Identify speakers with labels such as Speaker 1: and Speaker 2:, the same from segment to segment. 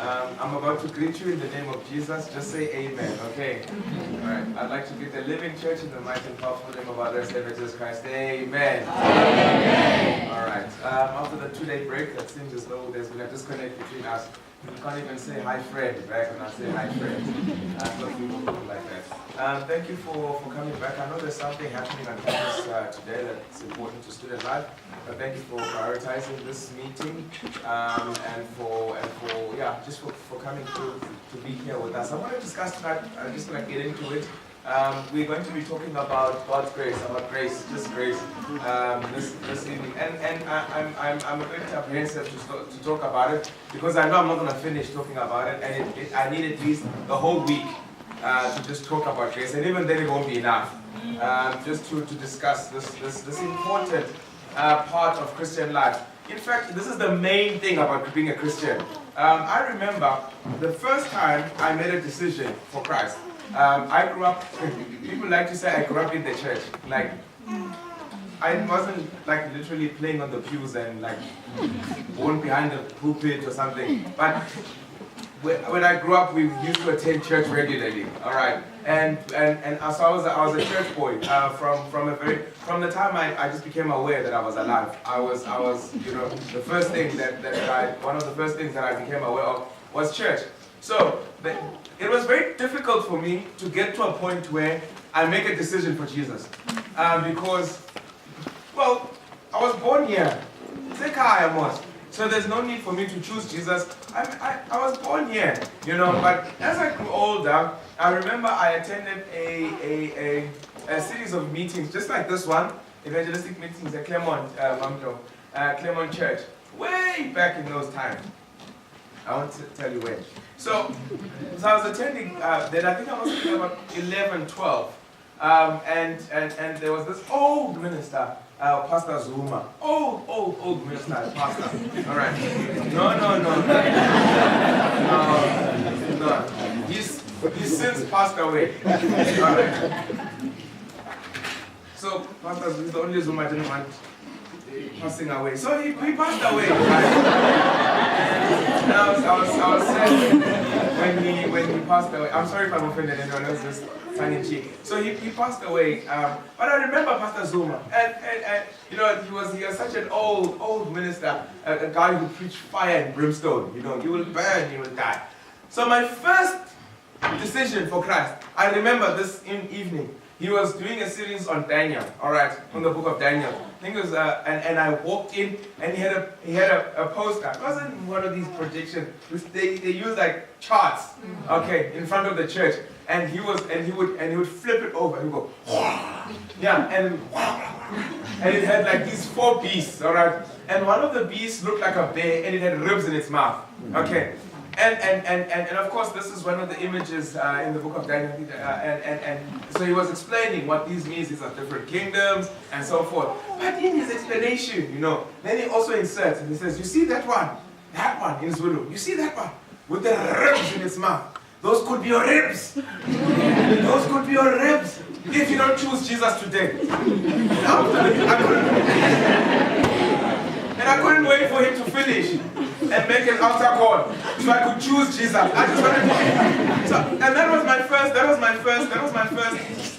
Speaker 1: I'm about to greet you in the name of Jesus. Just say amen, okay? Alright, I'd like to greet the living church in the mighty and powerful name of our Lord Savior Jesus Christ. Amen. Amen. Alright, after the 2-day break, it seems as though there's been a disconnect between us. You can't even say hi friend, right? When I say hi friend. I thought we would look like that. Thank you for coming back. I know there's something happening on campus today that's important to student life. But thank you for prioritizing this meeting and for coming to be here with us. I want to discuss tonight, I'm just going to get into it. We're going to be talking about God's grace, just grace, this evening. And I'm a bit apprehensive to talk about it because I know I'm not going to finish talking about it, and I need at least the whole week to just talk about grace, and even then it won't be enough. Just to discuss this important part of Christian life. In fact, this is the main thing about being a Christian. I remember the first time I made a decision for Christ. I grew up, people like to say I grew up in the church. Like, I wasn't like literally playing on the pews and like born behind the pulpit or something. But when I grew up, we used to attend church regularly. All right, and so I was a church boy from the time I just became aware that I was alive. I was the first thing one of the first things that I became aware of was church. So it was very difficult for me to get to a point where I make a decision for Jesus, because, well, I was born here. So there's no need for me to choose Jesus. I was born here, but as I grew older, I remember I attended a series of meetings, just like this one, evangelistic meetings at Claremont Church, way back in those times. I won't tell you when. So I was attending, then I think I was about 11, 12, and there was this old minister, Pastor Zuma. Old minister, pastor. All right. No. He's since passed away. All right. So Pastor Zuma is the only Zuma I didn't want passing away. So he passed away. And I was sad when he passed away. I'm sorry if I'm offended anyone else, just tongue in cheek. So he passed away. But I remember Pastor Zuma, and he was such an old minister, a guy who preached fire and brimstone. You will burn, you will die. So my first decision for Christ, I remember this evening. He was doing a series on Daniel, all right, on the book of Daniel. I think it was, and I walked in, and he had a poster. It wasn't one of these projections. They use like charts, okay, in front of the church, and he would flip it over and go, yeah, and it had like these 4 beasts, all right, and one of the beasts looked like a bear, and it had ribs in its mouth, okay. And of course, this is one of the images in the book of Daniel, and so he was explaining what these means. These are different kingdoms and so forth. But in his explanation, then he also inserts and he says, "You see that one in Zulu. You see that one with the ribs in its mouth. Those could be your ribs. Those could be your ribs if you don't choose Jesus today." And I couldn't wait for him to finish and make an altar call so I could choose Jesus. I just wanted to. And that was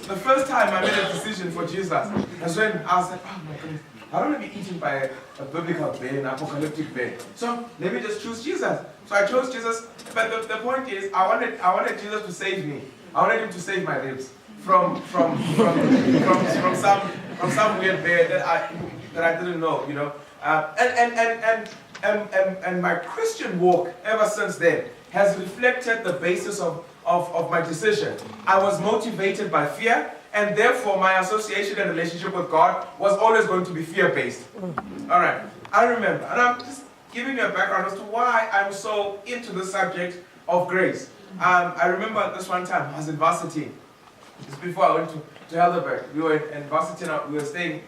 Speaker 1: the first time I made a decision for Jesus. That's when I was like, oh my goodness, I don't want to be eaten by a biblical bear, an apocalyptic bear. So let me just choose Jesus. So I chose Jesus, but the point is, I wanted Jesus to save me. I wanted him to save my ribs from some weird bear that I didn't know, And my Christian walk ever since then has reflected the basis of my decision. I was motivated by fear, and therefore my association and relationship with God was always going to be fear-based. All right, I remember, and I'm just giving you a background as to why I'm so into the subject of grace. I remember this one time, I was in varsity. Just before I went to Helderberg, we were in varsity, we were staying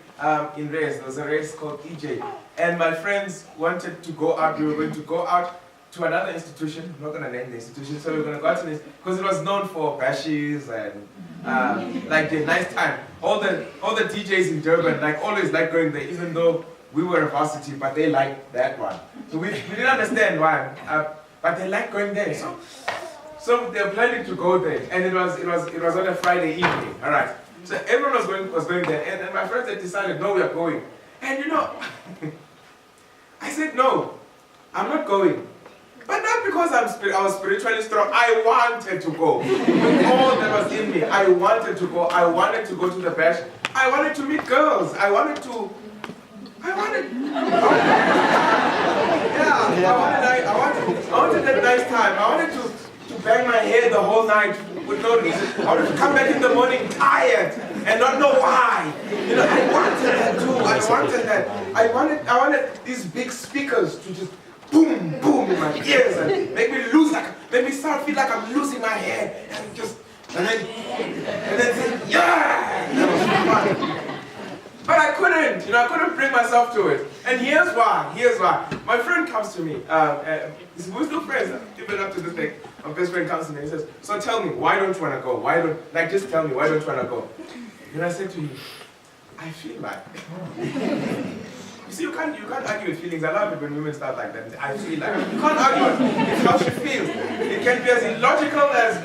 Speaker 1: in Rhodes. There was a race called EJ. And my friends wanted to go out. We were going to go out to another institution. I'm not going to name the institution. So we were going to go out to this, because it was known for bashes and like a nice time. All the DJs in Durban always like going there, even though we were a varsity, but they liked that one. So we didn't understand why. but they like going there. So they're planning to go there, and it was on a Friday evening. All right. So everyone was going there, and my friends had decided, no, we are going. And I said, no, I'm not going. But not because I was spiritually strong. I wanted to go. With all that was in me, I wanted to go. I wanted to go to the bash. I wanted to meet girls. I wanted that nice time. I wanted to bang my hair the whole night with no reason. I wanted to come back in the morning tired and not know why. I wanted that too. I wanted that. I wanted these big speakers to just boom, boom in my ears and make me feel like I'm losing my hair and then say, yeah! That was fun. But I couldn't bring myself to it. And here's why. My friend comes to me. We're still friends, even up to this day. My best friend comes to me and says, so tell me, why don't you want to go? Just tell me, why don't you want to go? And I said to him, I feel like. You see, you can't argue with feelings. I love it when women start like that. I feel like. You can't argue with it. It's how she feels. It can be as illogical as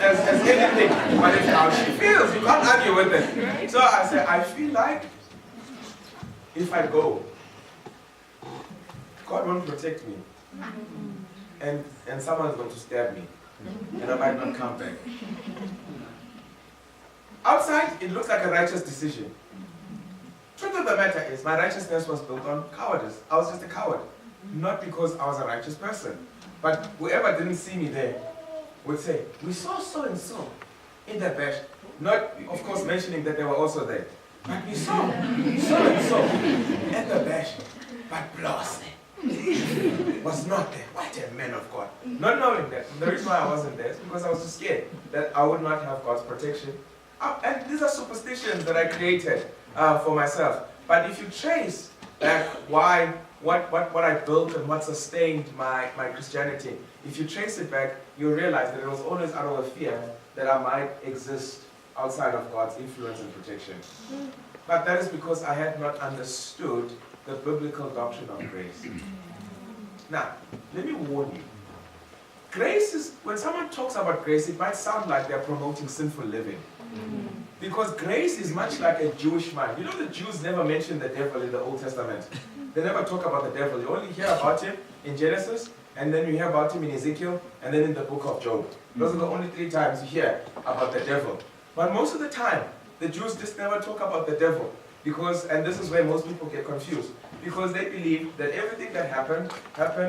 Speaker 1: anything, but it's how she feels. You can't argue with it. So I said, I feel like if I go, God won't protect me. And someone's going to stab me. And I might not come back. Outside, it looks like a righteous decision. Truth of the matter is, my righteousness was built on cowardice. I was just a coward. Not because I was a righteous person. But whoever didn't see me there would say, we saw so and so in the bash. Not, of course, mentioning that they were also there. But we saw so and so at the bash. But Blase was not there. What a man of God. Not knowing that. The reason why I wasn't there is because I was too scared that I would not have God's protection. And these are superstitions that I created for myself. But if you trace back what I built and what sustained my Christianity, if you trace it back, you'll realize that it was always out of a fear that I might exist outside of God's influence and protection. But that is because I had not understood the biblical doctrine of grace. Now, let me warn you. Grace is, when someone talks about grace, it might sound like they're promoting sinful living. Because grace is much like a Jewish mind. You know, the Jews never mention the devil in the Old Testament. They never talk about the devil. You only hear about him in Genesis, and then you hear about him in Ezekiel, and then in the book of Job. Those are the only 3 times you hear about the devil. But most of the time, the Jews just never talk about the devil. Because, and this is where most people get confused, because they believe that everything that happened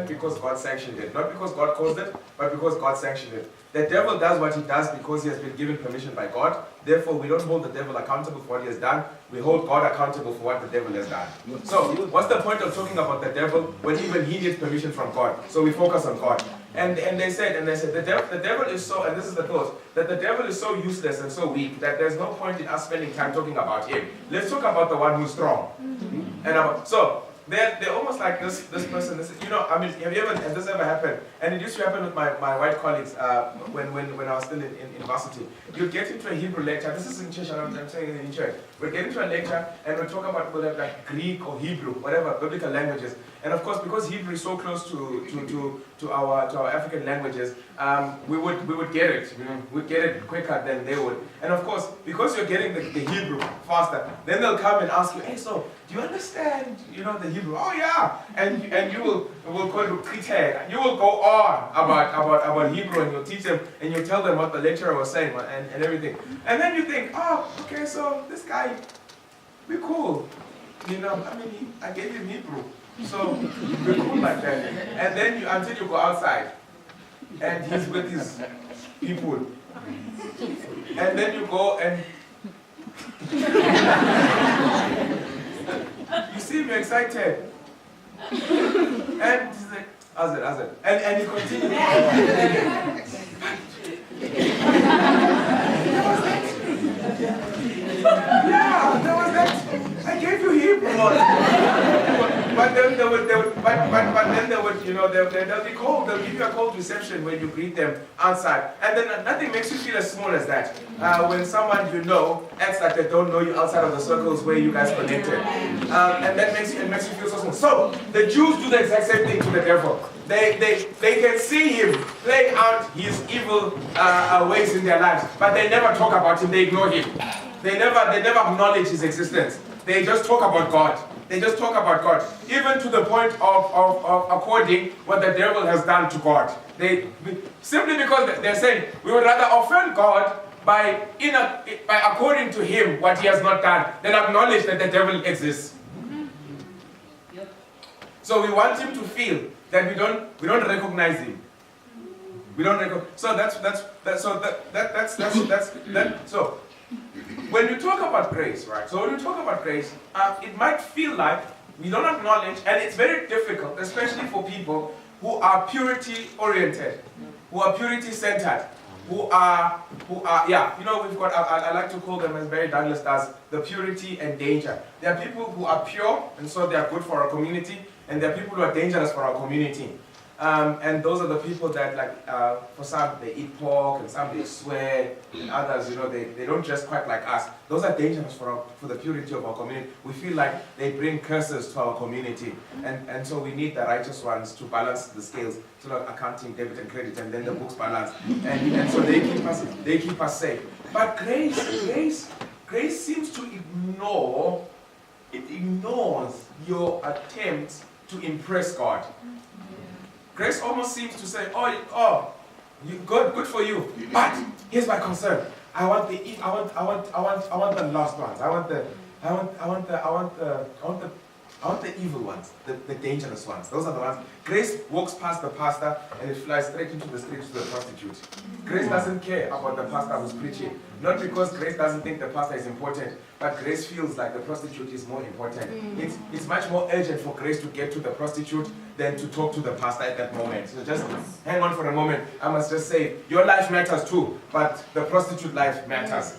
Speaker 1: because God sanctioned it. Not because God caused it, but because God sanctioned it. The devil does what he does because he has been given permission by God. Therefore, we don't hold the devil accountable for what he has done. We hold God accountable for what the devil has done. So, what's the point of talking about the devil when even he needs permission from God? So we focus on God. And they said, the devil is so, and this is the thought, that the devil is so useless and so weak that there's no point in us spending time talking about him. Let's talk about the one who's strong. So they're almost like this person. Have you ever, has this ever happened? And it used to happen with my white colleagues when I was still in university. You'd get into a Hebrew lecture. This is in church, and I'm saying it in church. We'd get into a lecture and we'd talk about like Greek or Hebrew, whatever, biblical languages. And of course, because Hebrew is so close to our African languages, we would get it. We'd get it quicker than they would. And of course, because you're getting the Hebrew faster, then they'll come and ask you, hey, so do you understand, the Hebrew? Oh yeah. And you will go to Krite. You will go on about Hebrew, and you'll teach them and you'll tell them what the lecturer was saying and everything. And then you think, oh, okay, so this guy, we're cool. I gave him Hebrew. So we're cool like that. And then until you go outside and he's with his people. And then you go and you see him excited. And he's like, how's it? And he continues. Yeah, there was that. I gave you Hebrew. But then they would, they'll be cold. They'll give you a cold reception when you greet them outside. And then nothing makes you feel as small as that. When someone you know acts like they don't know you outside of the circles where you guys connected. And that makes you feel so small. So the Jews do the exact same thing to the devil. They can see him play out his evil ways in their lives, but they never talk about him. They ignore him. They never acknowledge his existence. They just talk about God. They just talk about God, even to the point of according what the devil has done to God. Simply because they're saying we would rather offend God by according to him what he has not done than acknowledge that the devil exists. So we want him to feel that we don't recognize him. We don't recognize. So so when you talk about grace, right? So when you talk about grace, it might feel like we don't acknowledge, and it's very difficult, especially for people who are purity oriented, who are purity centered, who are we've got, I like to call them, as Barry Douglas does, the purity and danger. There are people who are pure, and so they are good for our community, and there are people who are dangerous for our community. And those are the people that, like, for some, they eat pork, and some they swear, and others, they don't dress quite like us. Those are dangerous for the purity of our community. We feel like they bring curses to our community. And so we need the righteous ones to balance the scales, so like accounting, debit and credit, and then the books balance. And so they keep us safe. But grace seems to ignores your attempt to impress God. Grace almost seems to say, good for you. But here's my concern. I want the lost ones. I want the evil ones, the dangerous ones. Those are the ones. Grace walks past the pastor and it flies straight into the streets to the prostitute. Grace doesn't care about the pastor who's preaching. Not because Grace doesn't think the pastor is important, but Grace feels like the prostitute is more important. It's much more urgent for Grace to get to the prostitute than to talk to the pastor at that moment. So just hang on for a moment. I must just say, your life matters too, but the prostitute life matters.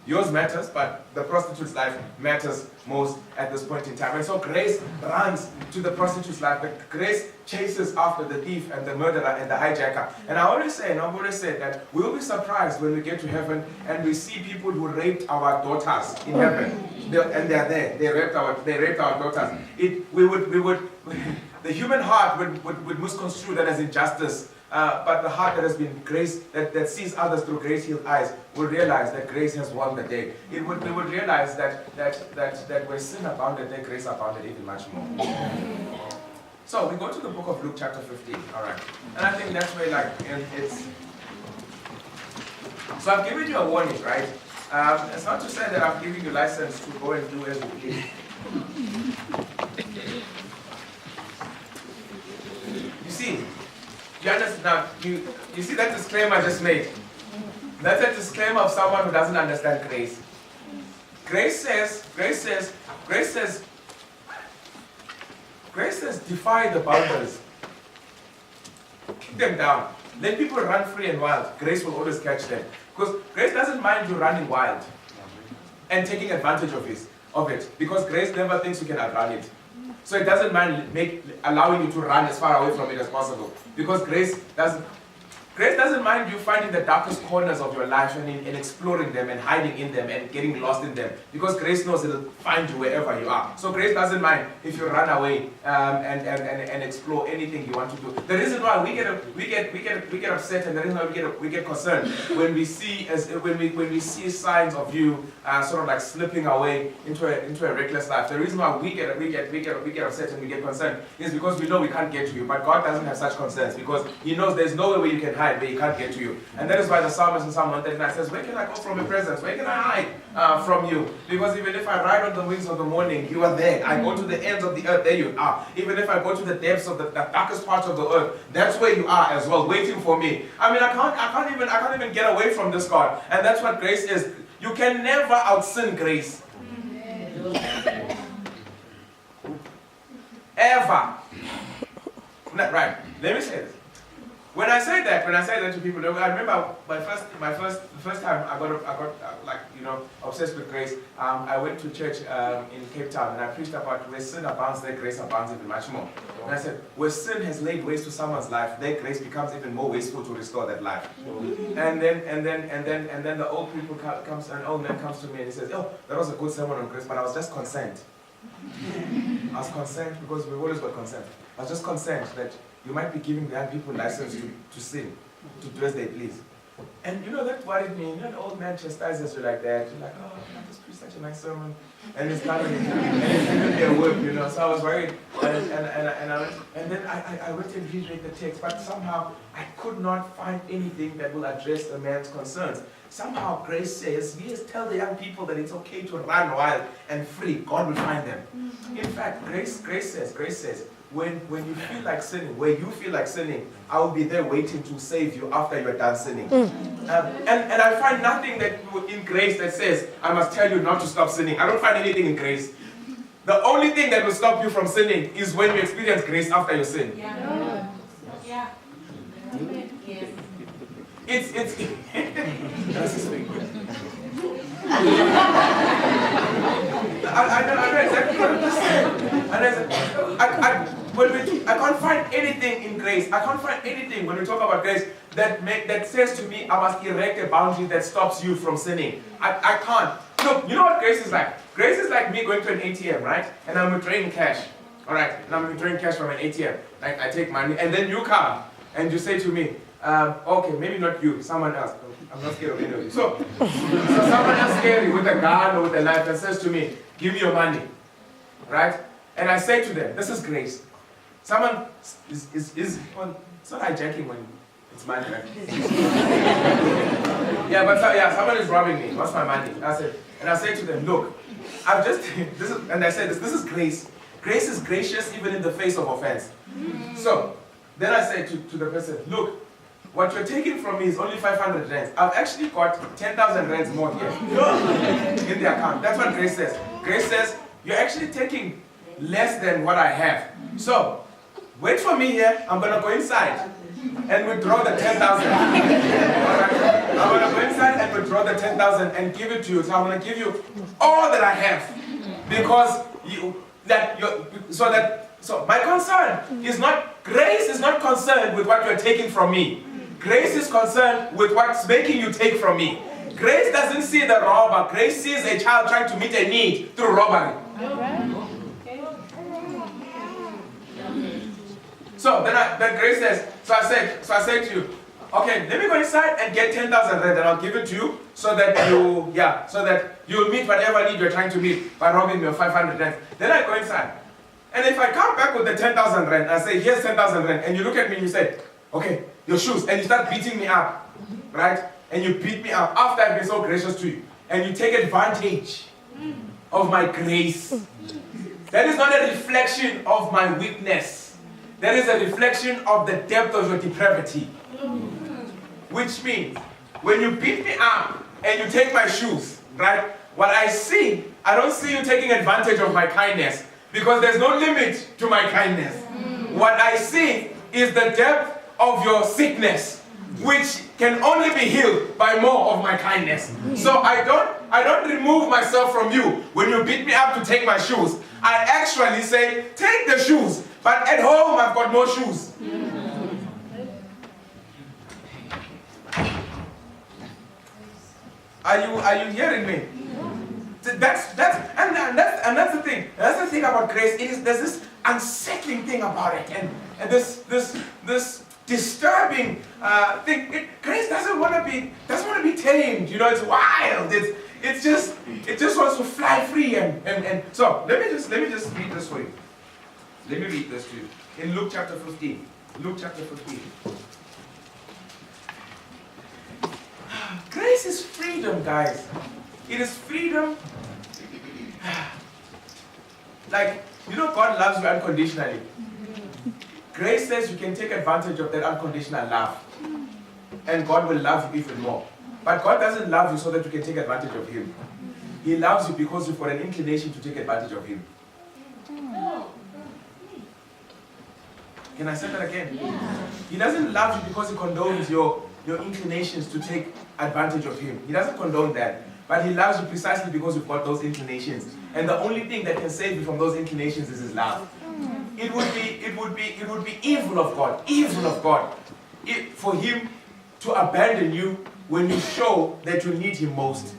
Speaker 1: Yours matters, but the prostitute's life matters most at this point in time. And so Grace runs to the prostitute's life, but Grace chases after the thief and the murderer and the hijacker. And I've always said that we'll be surprised when we get to heaven and we see people who raped our daughters in heaven. And they're there. They raped our daughters. The human heart would misconstrue that as injustice. But the heart that has been grace, that sees others through grace-healed eyes, will realize that grace has won the day. We would realize that where sin abounded, that grace abounded even much more. So we go to the book of Luke chapter 15, all right. And I think that's where it's... So I've given you a warning, right? It's not to say that I'm giving you license to go and do as you please. You see, you understand now, you see that disclaimer I just made? That's a disclaimer of someone who doesn't understand grace. Grace says, defy the boundaries. Kick them down. Let people run free and wild. Grace will always catch them. Because grace doesn't mind you running wild and taking advantage of it. Because grace never thinks you can outrun it. So it doesn't mind allowing you to run as far away from it as possible. Because grace doesn't mind you finding the darkest corners of your life and exploring them and hiding in them and getting lost in them. Because grace knows it'll find you wherever you are. So grace doesn't mind if you run away and explore anything you want to do. The reason why we get upset and the reason why we get concerned when we see signs of you sort of like slipping away into a reckless life. The reason why we get upset and we get concerned is because we know we can't get to you. But God doesn't have such concerns because He knows there's nowhere where you can hide, where He can't get to you. And that is why the psalmist in Psalm 139 says, where can I go from Your presence? Where can I hide from You? Because even if I ride on the wings of the morning, You are there. I go to the ends of the earth, there You are. Even if I go to the depths of the darkest parts of the earth, that's where You are as well, waiting for me. I mean, I can't even get away from this God. And that's what grace is. You can never out-sin grace. Ever. Right. Let me say this. when I say that to people, I remember the first time I got like, you know, obsessed with grace. I went to church in Cape Town, and I preached about where sin abounds, their grace abounds even much more. And I said, where sin has laid waste to someone's life, their grace becomes even more wasteful to restore that life. And then the old people comes, an old man comes to me and he says, oh, that was a good sermon on grace, but I was just concerned. I was concerned because we've always got concerned. I was just concerned that you might be giving young people license to sin, to do as they please. And you know, that worried me. You know, the old man chastises you like that. You're like, oh, I just preached such a nice sermon. And it's kind of, and it's giving me a whip, you know. So I was worried. And then I went and reread the text, but somehow I could not find anything that will address a man's concerns. Somehow grace says, yes, tell the young people that it's okay to run wild and free. God will find them. In fact, grace says, when you feel like sinning, where you feel like sinning, I will be there waiting to save you after you are done sinning. And I find nothing that in grace that says, I must tell you not to stop sinning. I don't find anything in grace. The only thing that will stop you from sinning is when you experience grace after you sin.
Speaker 2: Yeah. Yeah. Yes.
Speaker 1: It's that's his thing. I know exactly what I'm saying. I can't find anything in grace. I can't find anything when we talk about grace that says to me, I must erect a boundary that stops you from sinning. I can't. Look, you know what grace is like? Grace is like me going to an ATM, right? And I'm withdrawing cash. Alright, and I'm withdrawing cash from an ATM. Like, I take money, and then you come, and you say to me, okay, maybe not you, someone else. I'm not scared of any of you. So someone else scary with a gun or with a knife that says to me, give me your money. Right? And I say to them, this is grace. Someone well, it's not hijacking when it's money, right? Someone is robbing me. What's my money? And I say to them, look, this is grace. Grace is gracious even in the face of offense. So, then I say to the person, look, what you're taking from me is only 500 rands. I've actually got 10,000 rands more here in the account. That's what grace says. Grace says, you're actually taking less than what I have. So, wait for me here. I'm going to go inside and withdraw the 10,000. Alright? I'm going to go inside and withdraw the 10,000 and give it to you. So I'm going to give you all that I have. Because so my concern is not, grace is not concerned with what you're taking from me. Grace is concerned with what's making you take from me. Grace doesn't see the robber. Grace sees a child trying to meet a need through robbery. So then grace says, so I said to you, okay, let me go inside and get 10,000 rand and I'll give it to you so that you'll meet whatever need you're trying to meet by robbing me of 500 rand. Then I go inside. And if I come back with the 10,000 rand, I say, here's 10,000 rand, and you look at me and you say, okay, your shoes, and you start beating me up, right? And you beat me up after I've been so gracious to you. And you take advantage of my grace. That is not a reflection of my weakness. That is a reflection of the depth of your depravity. Which means, when you beat me up and you take my shoes, right? What I see, I don't see you taking advantage of my kindness. Because there's no limit to my kindness. What I see is the depth of your sickness, which can only be healed by more of my kindness. So I don't remove myself from you when you beat me up to take my shoes. I actually say, take the shoes, but at home I've got more shoes. Are you hearing me? That's the thing. That's the thing about grace. There's this unsettling thing about it, and this disturbing thing. Grace doesn't want to be tamed. You know, it's wild. It just wants to fly free. And so let me just read this for you. Let me read this to you in Luke chapter 15. Luke chapter 15. Grace is freedom, guys. It is freedom. Like, you know, God loves you unconditionally. Grace says you can take advantage of that unconditional love. And God will love you even more. But God doesn't love you so that you can take advantage of Him. He loves you because you've got an inclination to take advantage of Him. Can I say that again? He doesn't love you because he condones your inclinations to take advantage of him. He doesn't condone that. But he loves you precisely because you've got those inclinations. And the only thing that can save you from those inclinations is his love. It would be evil of God, for him to abandon you when you show that you need him most.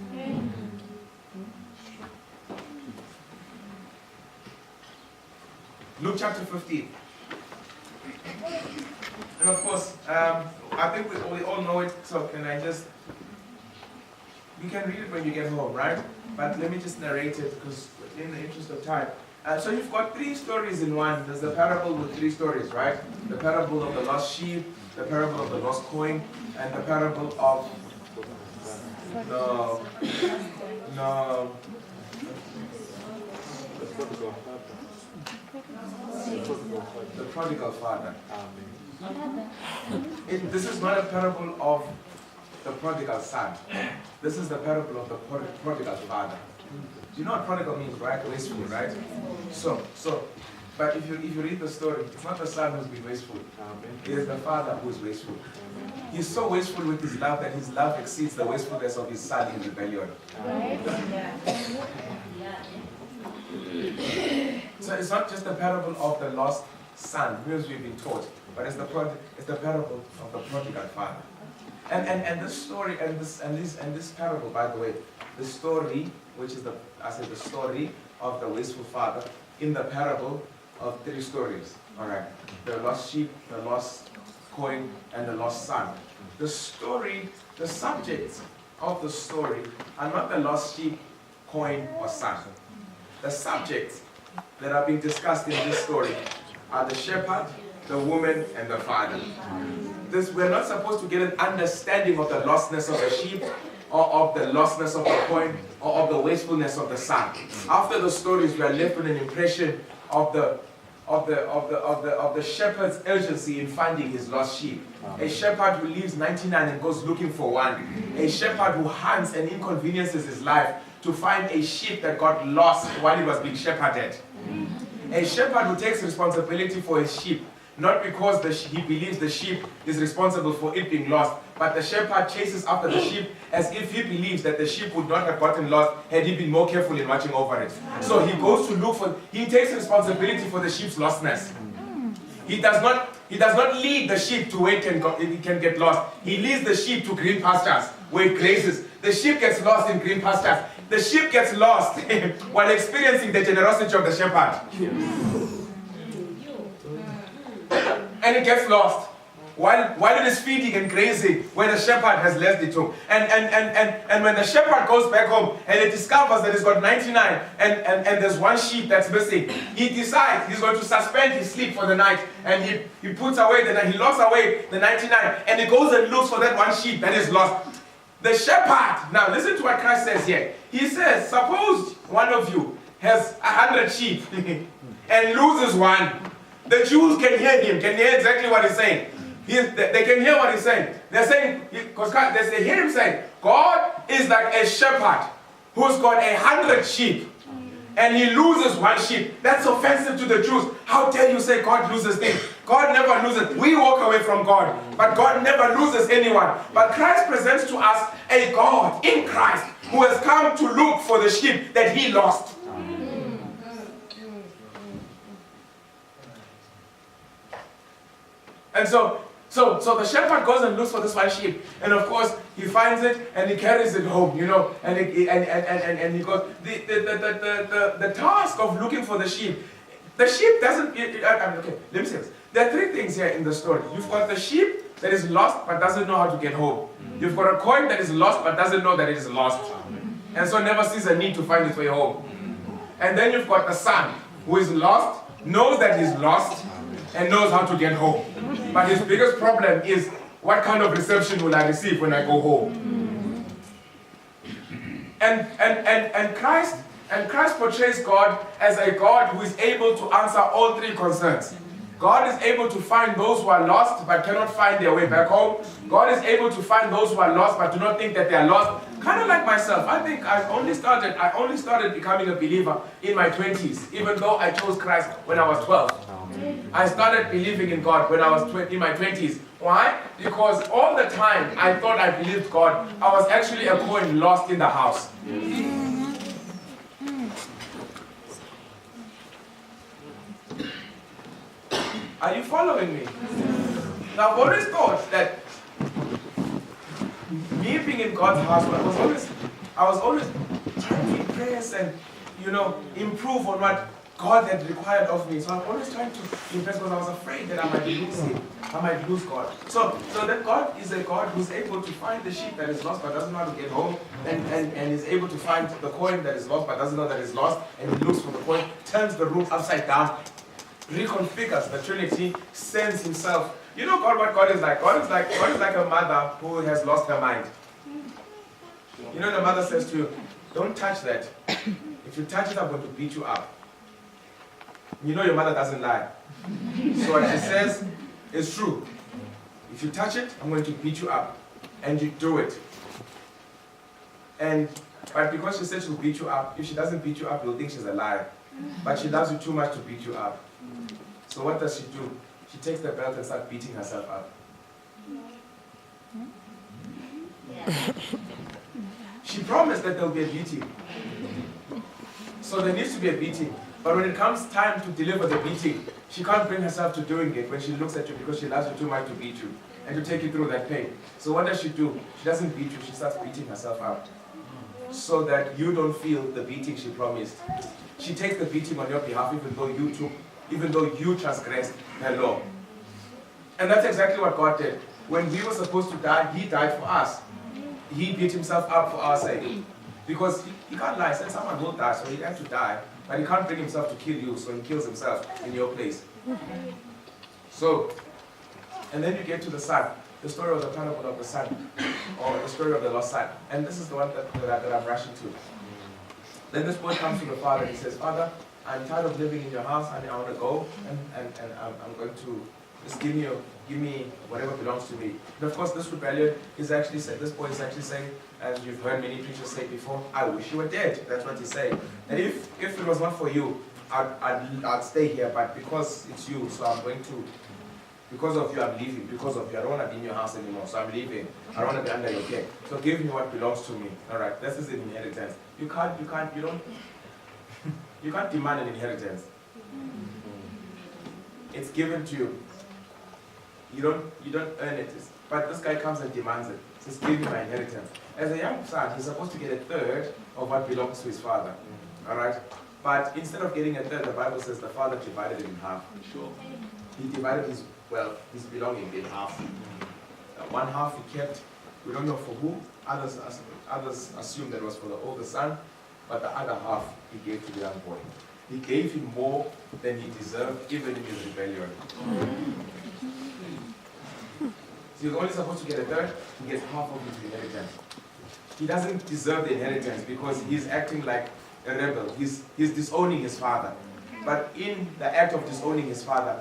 Speaker 1: Luke chapter 15. And of course, I think we all know it, so can I just... You can read it when you get home, right? But let me just narrate it, because in the interest of time. So you've got 3 stories in one. There's the parable with 3 stories, right? The parable of the lost sheep, the parable of the lost coin, and the parable of... The prodigal father. This is not a parable of the prodigal son. This is the parable of the prodigal father. Do you know what prodigal means, right? Wasteful, right? But if you read the story, it's not the son who's been wasteful. It is the father who's wasteful. He's so wasteful with his love that his love exceeds the wastefulness of his son in rebellion. So it's not just the parable of the lost son, as we've been taught, but it's the parable of the prodigal father. And this story and this parable, by the way, the story, which is the story of the wasteful father, in the parable of 3 stories. All right, the lost sheep, the lost coin, and the lost son. The story, the subjects of the story are not the lost sheep, coin, or son. The subjects that are being discussed in this story are the shepherd, the woman, and the father. We're not supposed to get an understanding of the lostness of the sheep, or of the lostness of the coin, or of the wastefulness of the son. After the stories, we are left with an impression of the shepherd's urgency in finding his lost sheep. A shepherd who leaves 99 and goes looking for one. A shepherd who hunts and inconveniences his life to find a sheep that got lost while he was being shepherded. A shepherd who takes responsibility for his sheep, not because he believes the sheep is responsible for it being lost, but the shepherd chases after the sheep as if he believes that the sheep would not have gotten lost had he been more careful in watching over it. So he goes to look for, he takes responsibility for the sheep's lostness. He does not lead the sheep to where it can get lost. He leads the sheep to green pastures where it grazes. The sheep gets lost in green pastures. The sheep gets lost while experiencing the generosity of the shepherd. And it gets lost while it is feeding and grazing where the shepherd has left it to. And when the shepherd goes back home and he discovers that he's got 99 and there's one sheep that's missing, he decides he's going to suspend his sleep for the night, and he puts away he locks away the 99, and he goes and looks for that one sheep that is lost. The shepherd, now listen to what Christ says here. He says, suppose one of you has 100 sheep and loses one. The Jews can hear him, can hear exactly what he's saying. They can hear what he's saying. They're saying, because they hear him saying, God is like a shepherd who's got 100 sheep and he loses one sheep. That's offensive to the Jews. How dare you say God loses things? God never loses. We walk away from God, but God never loses anyone. But Christ presents to us a God in Christ who has come to look for the sheep that he lost. And so the shepherd goes and looks for this one sheep, and of course he finds it and he carries it home, and he goes. The task of looking for the sheep doesn't. Okay, let me say this. There are 3 things here in the story. You've got the sheep that is lost but doesn't know how to get home. You've got a coin that is lost but doesn't know that it is lost, and so never sees a need to find its way home. And then you've got the son who is lost, knows that he's lost, and knows how to get home. But his biggest problem is, what kind of reception will I receive when I go home? And Christ portrays God as a God who is able to answer all 3 concerns. God is able to find those who are lost but cannot find their way back home. God is able to find those who are lost but do not think that they are lost. Kind of like myself. I think I only started becoming a believer in my 20s, even though I chose Christ when I was 12. I started believing in God when I was in my 20s. Why? Because all the time I thought I believed God, I was actually a coin lost in the house. Are you following me? Now, I've always thought that me being in God's house, I was always trying to impress and, improve on what God had required of me. So I'm always trying to impress because I was afraid that I might lose Him. I might lose God. So that God is a God who's able to find the sheep that is lost but doesn't know how to get home, and is able to find the coin that is lost but doesn't know that it's lost, and He looks for the coin, turns the room upside down, reconfigures the Trinity, sends Himself. You know what God is like? God is like a mother who has lost her mind. You know, the mother says to you, don't touch that. If you touch it, I'm going to beat you up. You know your mother doesn't lie. So what she says is true. If you touch it, I'm going to beat you up. And you do it. But because she said she'll beat you up, if she doesn't beat you up, you'll think she's a liar. But she loves you too much to beat you up. So what does she do? She takes the belt and starts beating herself up. She promised that there'll be a beating. So there needs to be a beating. But when it comes time to deliver the beating, she can't bring herself to doing it when she looks at you because she loves you too much to beat you and to take you through that pain. So what does she do? She doesn't beat you, she starts beating herself up so that you don't feel the beating she promised. She takes the beating on your behalf even though you transgressed her law. And that's exactly what God did. When we were supposed to die, He died for us. He beat Himself up for our sake. Because he can't lie. He said someone will die, so He had to die. But He can't bring Himself to kill you, so He kills Himself in your place. So, and then you get to the son. The story of the parable of the son, or the story of the lost son. And this is the one that I'm rushing to. Then this boy comes to the father and he says, Father, I'm tired of living in your house, and I want to go, and I'm going to just give me whatever belongs to me. And of course, this rebellion is actually said. This boy is actually saying, as you've heard many preachers say before, I wish you were dead. That's what he's saying. And if it was not for you, I'd stay here. But because it's you, so I'm going to. Because of you, I'm leaving. Because of you, I don't want to be in your house anymore. So I'm leaving. I don't want to be under your care. So give me what belongs to me. All right. This is an inheritance. You can't demand an inheritance. It's given to you. You don't earn it. But this guy comes and demands it. Says, give me my inheritance. As a young son, he's supposed to get a third of what belongs to his father. All right. But instead of getting a third, the Bible says the father divided it in half. Sure. He divided his belonging in half. One half he kept. We don't know for who. Others assume that it was for the older son. But the other half he gave to the young boy. He gave him more than he deserved, even in his rebellion. So he was only supposed to get a third. He gets half of his inheritance. He doesn't deserve the inheritance because he's acting like a rebel. He's disowning his father. But in the act of disowning his father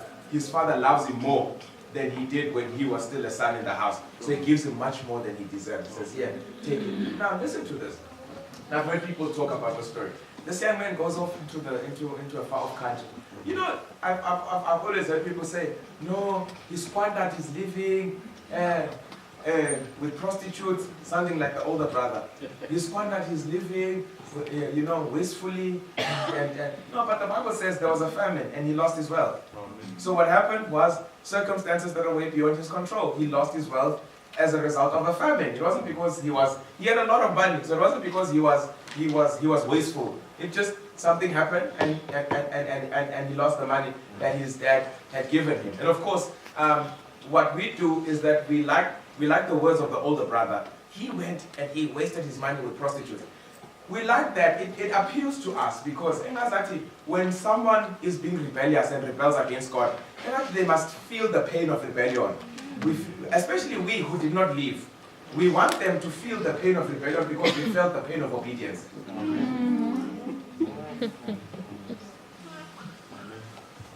Speaker 1: loves him more than he did when he was still a son in the house. So he gives him much more than he deserved. He says, yeah, take it. Now listen to this. Now I've heard people talk about the story. This young man goes off into a far-off country. You know, I've always heard people say, no, he squandered his living with prostitutes, something like the older brother. He squandered his living, wastefully. No, but the Bible says there was a famine and he lost his wealth. So what happened was circumstances that are way beyond his control. He lost his wealth as a result of a famine. It wasn't because he had a lot of money, so it wasn't because he was wasteful. It just something happened and he lost the money that his dad had given him. And of course, what we do is that we like the words of the older brother. He went and he wasted his money with prostitutes. We like that. It appeals to us because when someone is being rebellious and rebels against God, they must feel the pain of rebellion. Especially we who did not leave. We want them to feel the pain of rebellion because we felt the pain of obedience.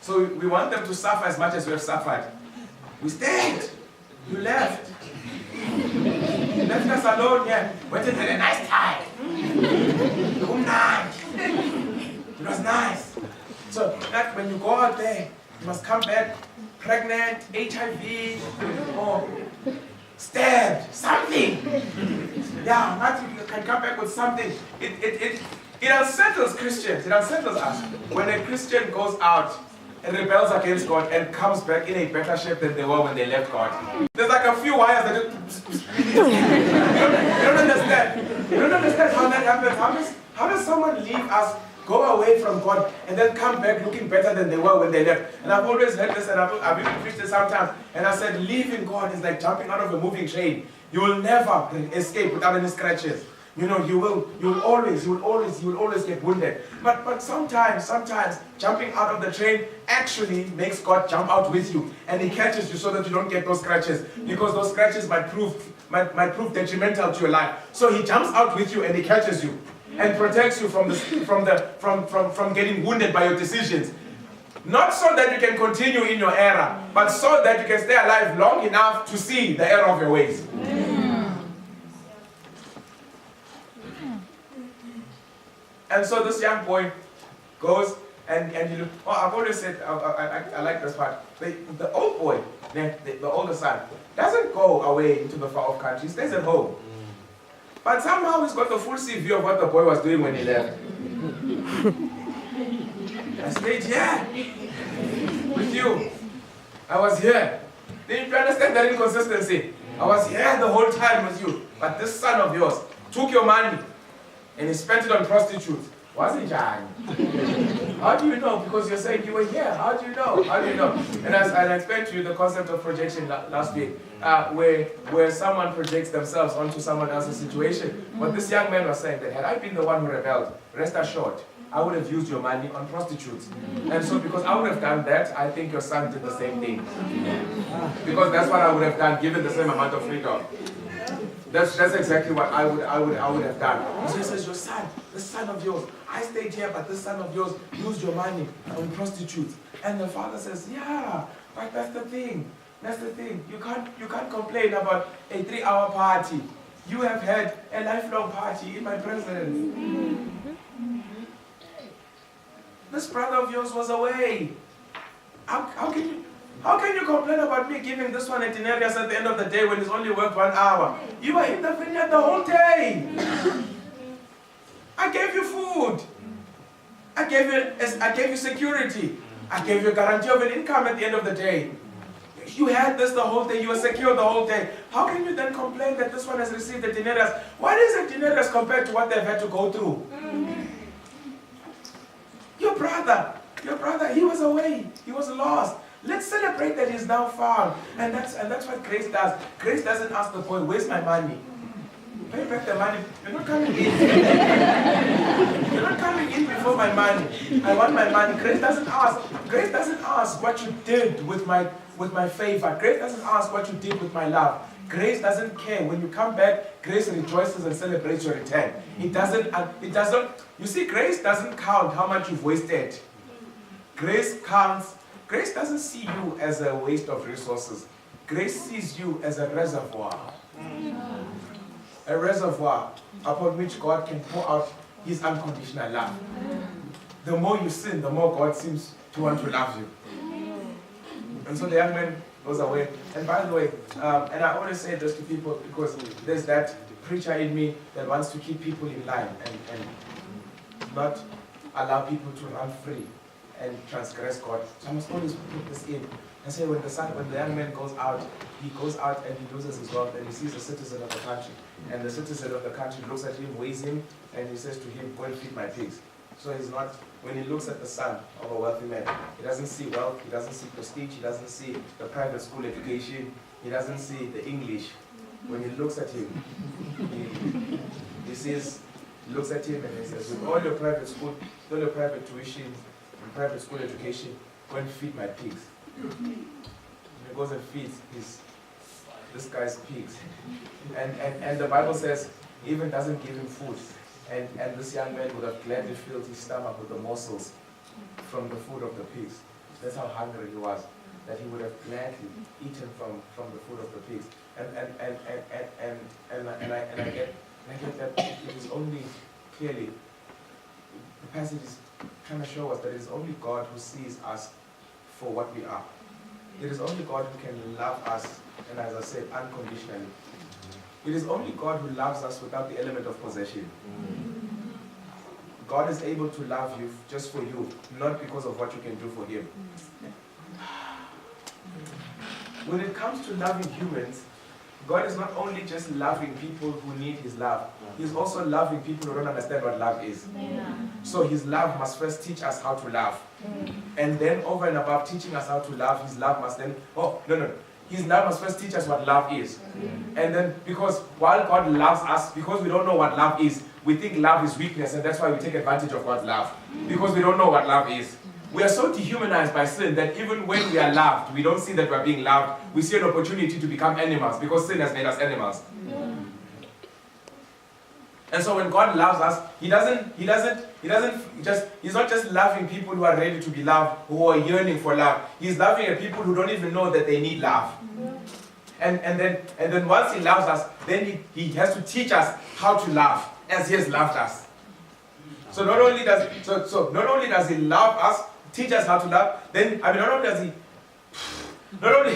Speaker 1: So we want them to suffer as much as we have suffered. We stayed. You left. You left us alone here. Went and had a nice time. Good night. It was nice. So that when you go out there, you must come back pregnant, HIV, or stabbed, something. Yeah, Matthew, you can come back with something. It unsettles Christians. It unsettles us. When a Christian goes out and rebels against God and comes back in a better shape than they were when they left God. There's like a few wires that you don't understand. You don't understand how that happens. How does someone leave us, go away from God, and then come back looking better than they were when they left? And I've always heard this, and I've even preached it sometimes, and I said, leaving God is like jumping out of a moving train. You will never escape without any scratches. You know, you will always get wounded. But sometimes jumping out of the train actually makes God jump out with you, and He catches you so that you don't get those scratches, because those scratches might prove detrimental to your life. So He jumps out with you and He catches you and protects you from getting wounded by your decisions. Not so that you can continue in your error, but so that you can stay alive long enough to see the error of your ways. And so this young boy goes and you look, I've always said, I like this part. The old boy, the older son, doesn't go away into the far-off country. He stays at home. But somehow he's got the full sea view of what the boy was doing when he left. I stayed here with you. I was here. Did you understand that inconsistency? I was here the whole time with you. But this son of yours took your money and he spent it on prostitutes. Wasn't John? How do you know? Because you're saying you were here. How do you know? How do you know? And as I explained to you the concept of projection last week, where someone projects themselves onto someone else's situation. But this young man was saying that had I been the one who rebelled, rest assured, I would have used your money on prostitutes. And so because I would have done that, I think your son did the same thing. Because that's what I would have done, given the same amount of freedom. That's exactly what I would have done. So he says, your son, the son of yours, I stayed here, but this son of yours used your money on prostitutes. And the father says, yeah, but that's the thing. That's the thing. You can't complain about a 3-hour party. You have had a lifelong party in my presence. This brother of yours was away. How can you complain about me giving this one a denarius at the end of the day when he's only worked 1 hour? You were in the vineyard the whole day. I gave you food. I gave you security. I gave you a guarantee of an income at the end of the day. You had this the whole day. You were secure the whole day. How can you then complain that this one has received a denarius? What is a denarius compared to what they've had to go through? Your brother, he was away. He was lost. Let's celebrate that he's now found. And that's what grace does. Grace doesn't ask the boy, where's my money? Pay back the money. You're not coming in. You're not coming in before my money. I want my money. Grace doesn't ask. Grace doesn't ask what you did with my favor. Grace doesn't ask what you did with my love. Grace doesn't care. When you come back, grace rejoices and celebrates your return. It doesn't, you see, grace doesn't count how much you've wasted. Grace doesn't see you as a waste of resources. Grace sees you as a reservoir. A reservoir upon which God can pour out His unconditional love. The more you sin, the more God seems to want to love you. And so the young man goes away. And by the way, and I always say this to people because there's that preacher in me that wants to keep people in line and not allow people to run free and transgress God. So I must always put this in. And say when the young man goes out and he loses his wealth and he sees a citizen of the country. And the citizen of the country looks at him, weighs him, and he says to him, go and feed my pigs. So he's not, when he looks at the son of a wealthy man, he doesn't see wealth, he doesn't see prestige, he doesn't see the private school education, he doesn't see the English. When he looks at him, he looks at him and he says, with all your private school, all your private tuition, and private school education, go and feed my pigs. And he goes and feeds this guy's pigs. And the Bible says, he even doesn't give him food. And this young man would have gladly filled his stomach with the morsels from the food of the pigs. That's how hungry he was, that he would have gladly eaten from the food of the pigs. And I get that it is only clearly, the passages kind of show us that it is only God who sees us for what we are. It is only God who can love us, and as I said, unconditionally. It is only God who loves us without the element of possession. God is able to love you just for you, not because of what you can do for Him. When it comes to loving humans, God is not only just loving people who need His love, He's also loving people who don't understand what love is. So His love must first teach us how to love. And then over and above teaching us how to love, His love must then, His love must first teach us what love is. And then, because while God loves us, because we don't know what love is, we think love is weakness, and that's why we take advantage of God's love. Because we don't know what love is. We are so dehumanized by sin that even when we are loved, we don't see that we are being loved. We see an opportunity to become animals because sin has made us animals. And so when God loves us, He's not just loving people who are ready to be loved, who are yearning for love. He's loving at people who don't even know that they need love. And then once He loves us, then he has to teach us how to love as He has loved us. So not only does He love us, teach us how to love, not only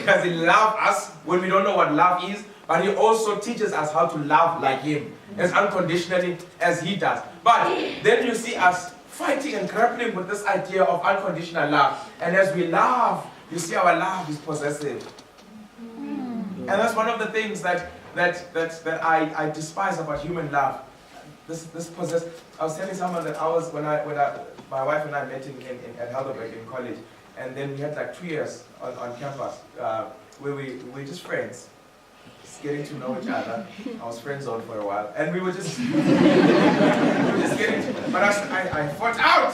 Speaker 1: does He love us when we don't know what love is, but He also teaches us how to love like Him, as unconditionally as He does. But then you see us fighting and grappling with this idea of unconditional love. And as we love, you see our love is possessive. And that's one of the things that I despise about human love. This possess. I was telling someone that when my wife and I met at Heidelberg in college, and then we had like 2 years on campus where we were just friends, just getting to know each other. I was friend zoned for a while, and we were just getting to, but I fought out.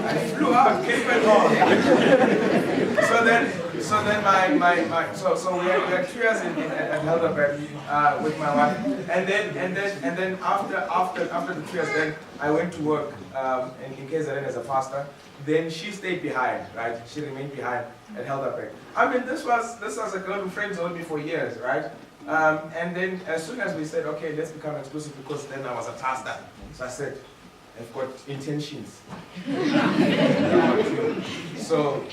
Speaker 1: I flew out, came back home. So we had 2 years at Heidelberg with my wife, and then after the 2 years, then I went to work in KZN as a pastor. Then she stayed behind, right? She remained behind at Heidelberg. I mean, this was a girl who friend zoned me for years, right? And then as soon as we said, okay, let's become exclusive, because then I was a pastor, so I said, I've got intentions. So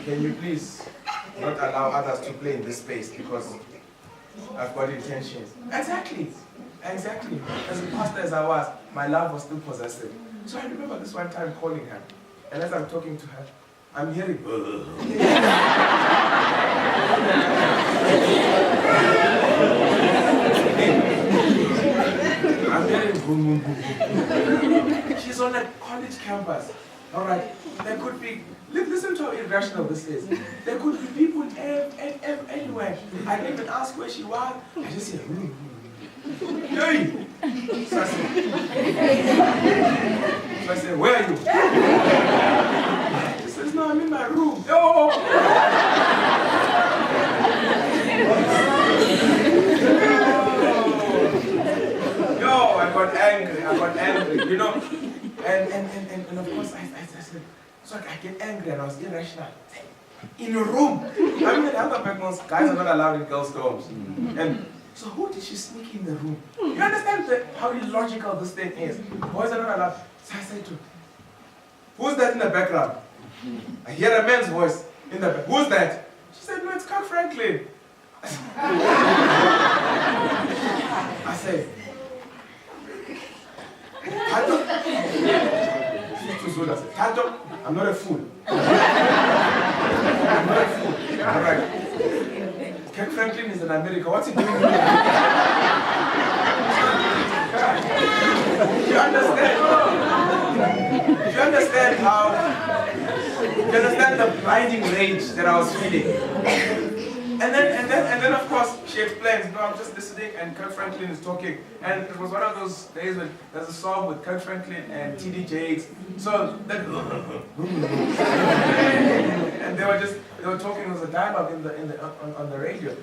Speaker 1: can you please not allow others to play in this space, because I've got intentions. Exactly. As a pastor as I was, my love was still possessive. So I remember this one time calling her, and as I'm talking to her, I'm hearing boom, boom, boom, boom. She's on a college campus. All right, there could be, listen to how irrational this is. There could be people anywhere. I didn't even ask where she was. I just said, hey! So I said, where are you? She says, no, I'm in my room. Yo! Yo, I got angry, you know. And of course, I said, so I get angry, and I was irrational. In a room. I mean, in other backgrounds, guys are not allowed in girls' dorms. And so who did she sneak in the room? You understand how illogical this thing is? Boys are not allowed. So I said to her, who's that in the background? I hear a man's voice in the back. Who's that? She said, no, it's Kirk Franklin. I said, Tato? Tato, I'm not a fool. I'm not a fool. All right. Kirk Franklin is in America. What's he doing here? Do you understand? Do you understand the blinding rage that I was feeling? And then of course she explains, no, I'm just listening and Kirk Franklin is talking. And it was one of those days when there's a song with Kirk Franklin and TD Jakes. So then and they were talking, there was a dialogue on the radio.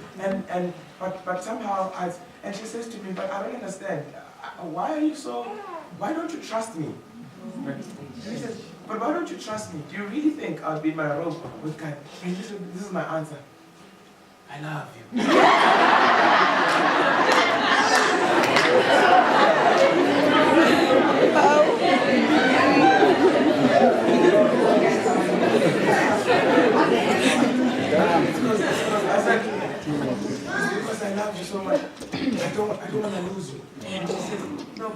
Speaker 1: But somehow and she says to me, but I don't understand. why don't you trust me? He says, but why don't you trust me? Do you really think I'll be in my robe with God? And this is my answer. I love you. Because I love you so much. I don't want to lose you. And she said, no,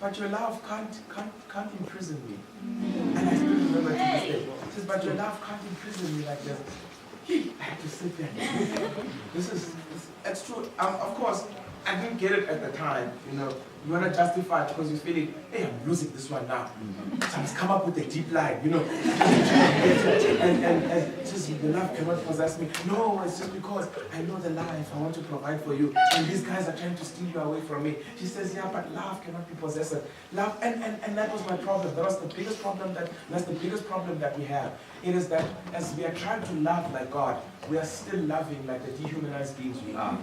Speaker 1: but your love can't imprison me. And I still remember to this day. She says, but your love can't imprison me like this. I have to sit there. It's true. Of course, I didn't get it at the time. You want to justify it because you feel it. Hey, I'm losing this one now. So I must come up with a deep line, and just the love cannot possess me. No, it's just because I know the life I want to provide for you, and these guys are trying to steal you away from me. She says, yeah, but love cannot be possessed. Love, and that was my problem. That's the biggest problem that we have. It is that as we are trying to love like God, we are still loving like the dehumanized beings we are.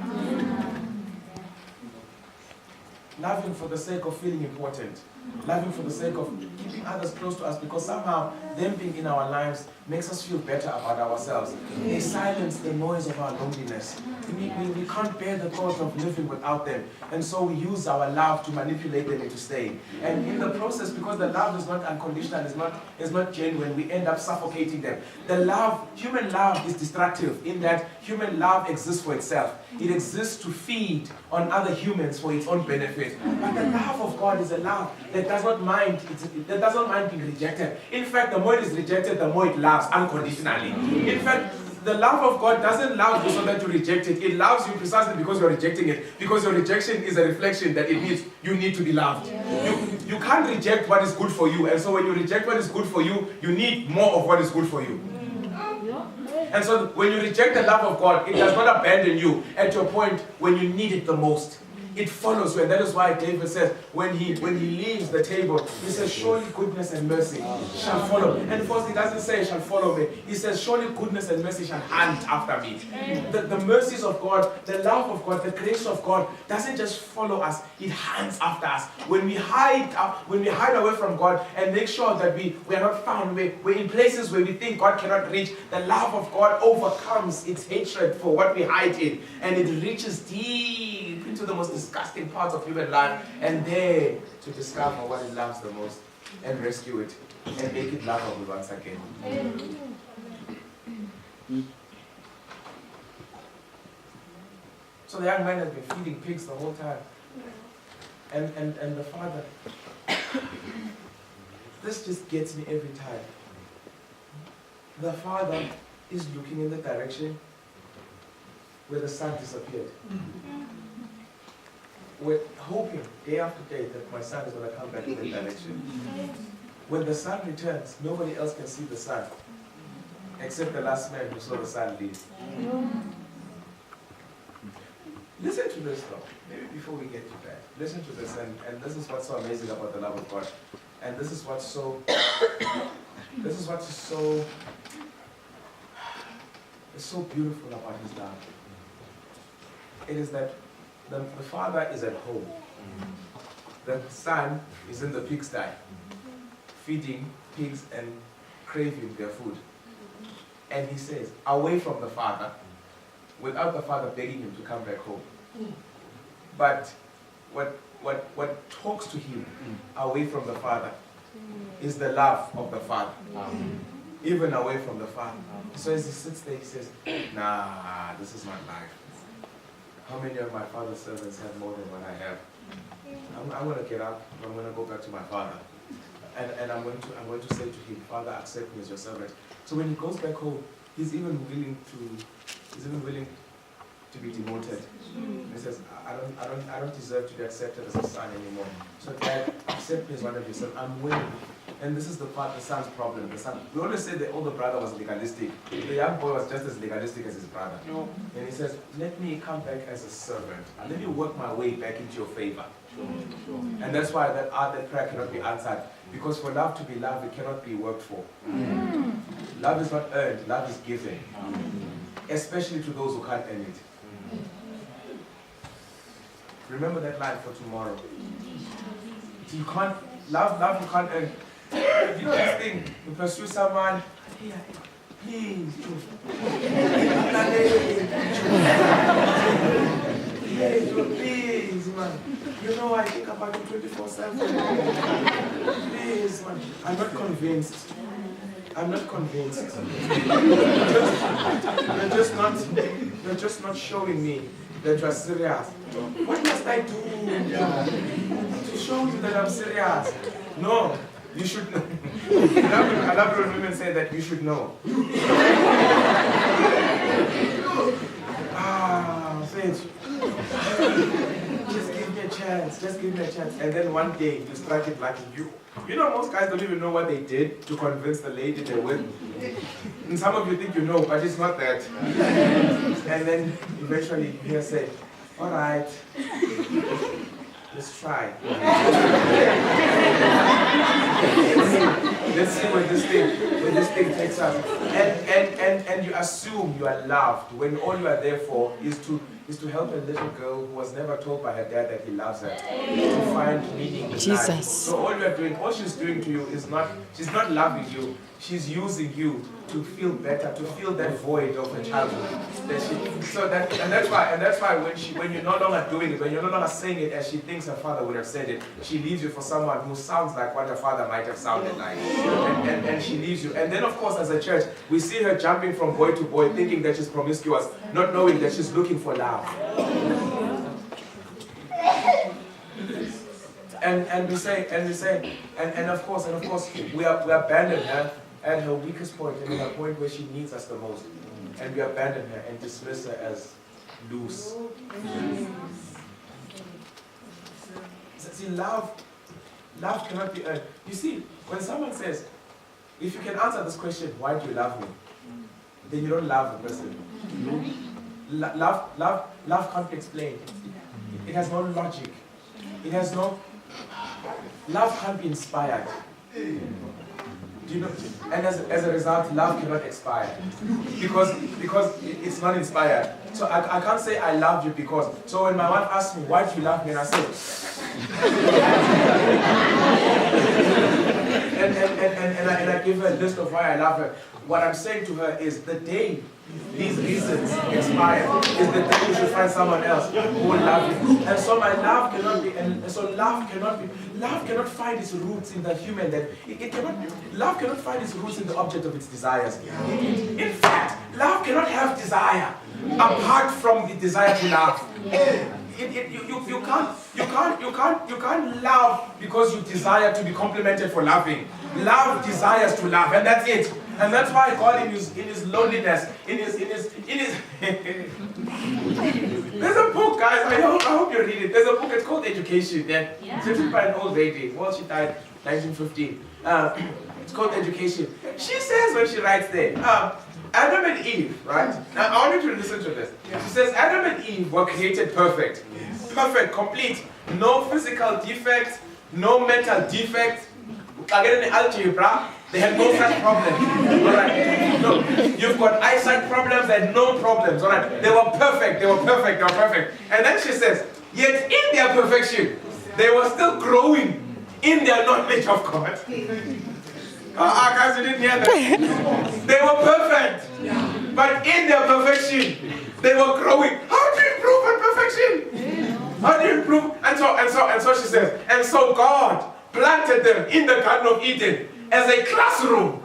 Speaker 1: Loving for the sake of feeling important. Loving for the sake of keeping others close to us, because somehow them being in our lives makes us feel better about ourselves. They silence the noise of our loneliness. We can't bear the thought of living without them. And so we use our love to manipulate them into staying. And in the process, because the love is not unconditional, is not genuine, we end up suffocating them. Human love is destructive in that human love exists for itself. It exists to feed on other humans for its own benefit. But the love of God is a love that does not mind being rejected. In fact, the more it is rejected, the more it loves unconditionally. In fact, the love of God doesn't love you so that you reject it. It loves you precisely because you're rejecting it. Because your rejection is a reflection that you need to be loved. You can't reject what is good for you. And so when you reject what is good for you, you need more of what is good for you. And so when you reject the love of God, it does not abandon you at your point when you need it the most. It follows you, and that is why David says, when he leaves the table, he says, surely goodness and mercy shall follow. And of course, he doesn't say shall follow me. He says, surely goodness and mercy shall hunt after me. The mercies of God, the love of God, the grace of God doesn't just follow us, it hunts after us. When we hide away from God and make sure that we are not found, we're in places where we think God cannot reach, the love of God overcomes its hatred for what we hide in, and it reaches deep into the most disgusting parts of human life, and there to discover what it loves the most and rescue it and make it lovable once again. So the young man has been feeding pigs the whole time, and the father, this just gets me every time. The father is looking in the direction where the son disappeared. We're hoping day after day that my son is going to come back in that direction. When the son returns, nobody else can see the son except the last man who saw the son leave. Listen to this though, maybe before we get to that. Listen to this, and this is what's so amazing about the love of God. And this is what's so it's so beautiful about his love. It is that the father is at home. The son is in the pigsty, feeding pigs and craving their food. And he says, away from the father, without the father begging him to come back home. But what talks to him away from the father is the love of the father. Even away from the father. So as he sits there, he says, nah, this is not life. How many of my father's servants have more than what I have? I'm going to get up, I'm going to go back to my father. And I'm going to say to him, Father, accept me as your servant. So when he goes back home, he's even willing to be demoted. He says, I don't deserve to be accepted as a son anymore. So Dad, accept me as one of your sons. I'm willing. And this is the son's problem. We always say the older brother was legalistic. The young boy was just as legalistic as his brother. No. And he says, let me come back as a servant. Let me work my way back into your favor. Sure. And that's why that prayer cannot be answered. Because for love to be loved, it cannot be worked for. Love is not earned, love is given. Especially to those who can't earn it. Remember that line for tomorrow. You can't, love you can't earn. You know this thing, you pursue someone, please, please, man. You know I think about you 24/7. Please, man. I'm not convinced. You're just not showing me that you're serious. What must I do to show you that I'm serious? No, you should know. I love when women say that you should know. Faith. Just give me a chance. Just give me a chance. And then one day you strike it like you. You know, most guys don't even know what they did to convince the lady they're with. And some of you think you know, but it's not that. And then eventually you hear say, all right, let's try. Let's see where this thing takes us. And you assume you are loved when all you are there for is to help a little girl who was never told by her dad that he loves her to find meaning in life. So all she's doing to you is she's not loving you. She's using you to feel better, to fill that void of her childhood. That's why when you're no longer doing it, when you're no longer saying it as she thinks her father would have said it, she leaves you for someone who sounds like what her father might have sounded like. And she leaves you. And then of course as a church, we see her jumping from boy to boy, thinking that she's promiscuous, not knowing that she's looking for love. And we say, and of course, we abandon her at her weakest point and at the point where she needs us the most. And we abandon her and dismiss her as loose. See, love cannot be earned. You see, when someone says, if you can answer this question, why do you love me? Then you don't love the person. Love can't be explained. It has no logic. It has no... Love can't be inspired. Do you know? And as a result, love cannot expire. Because it's not inspired. So I can't say I love you because... So when my wife asks me, why do you love me? And I say... and I give her a list of why I love her. What I'm saying to her is the day these reasons expire is the day you should find someone else who will love you. And so my love cannot be, love cannot find its roots in the human, love cannot find its roots in the object of its desires. In fact, love cannot have desire apart from the desire to love. You can't love because you desire to be complimented for loving. Love desires to love, and that's it. And that's why God in his loneliness, in his there's a book, guys, I hope you read it. There's a book, it's called Education. It's written by an old lady. Well, she died 1915. It's called Education. She says when she writes there, Adam and Eve, right? Now I want you to listen to this. She says Adam and Eve were created perfect. Perfect, complete. No physical defects, no mental defects. Again in algebra, they had no such problems. Alright. No, you've got eyesight problems and no problems. Alright. They were perfect. And then she says, yet in their perfection, they were still growing in their knowledge of God. Guys, you didn't hear that. They were perfect. But in their perfection, they were growing. How do you improve on perfection? How do you improve? And so she says, and so God planted them in the Garden of Eden as a classroom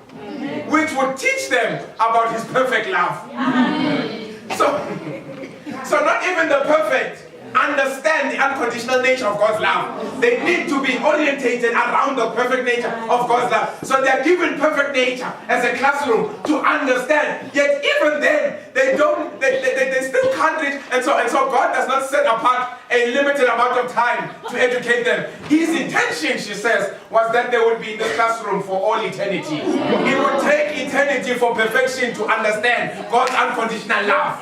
Speaker 1: which would teach them about his perfect love. So not even the perfect understand the unconditional nature of God's love. They need to be orientated around the perfect nature of God's love. So they're given perfect nature as a classroom to understand. Yet even then, they still can't reach. And so God does not set apart a limited amount of time to educate them. His intention, she says, was that they would be in the classroom for all eternity. It would take eternity for perfection to understand God's unconditional love.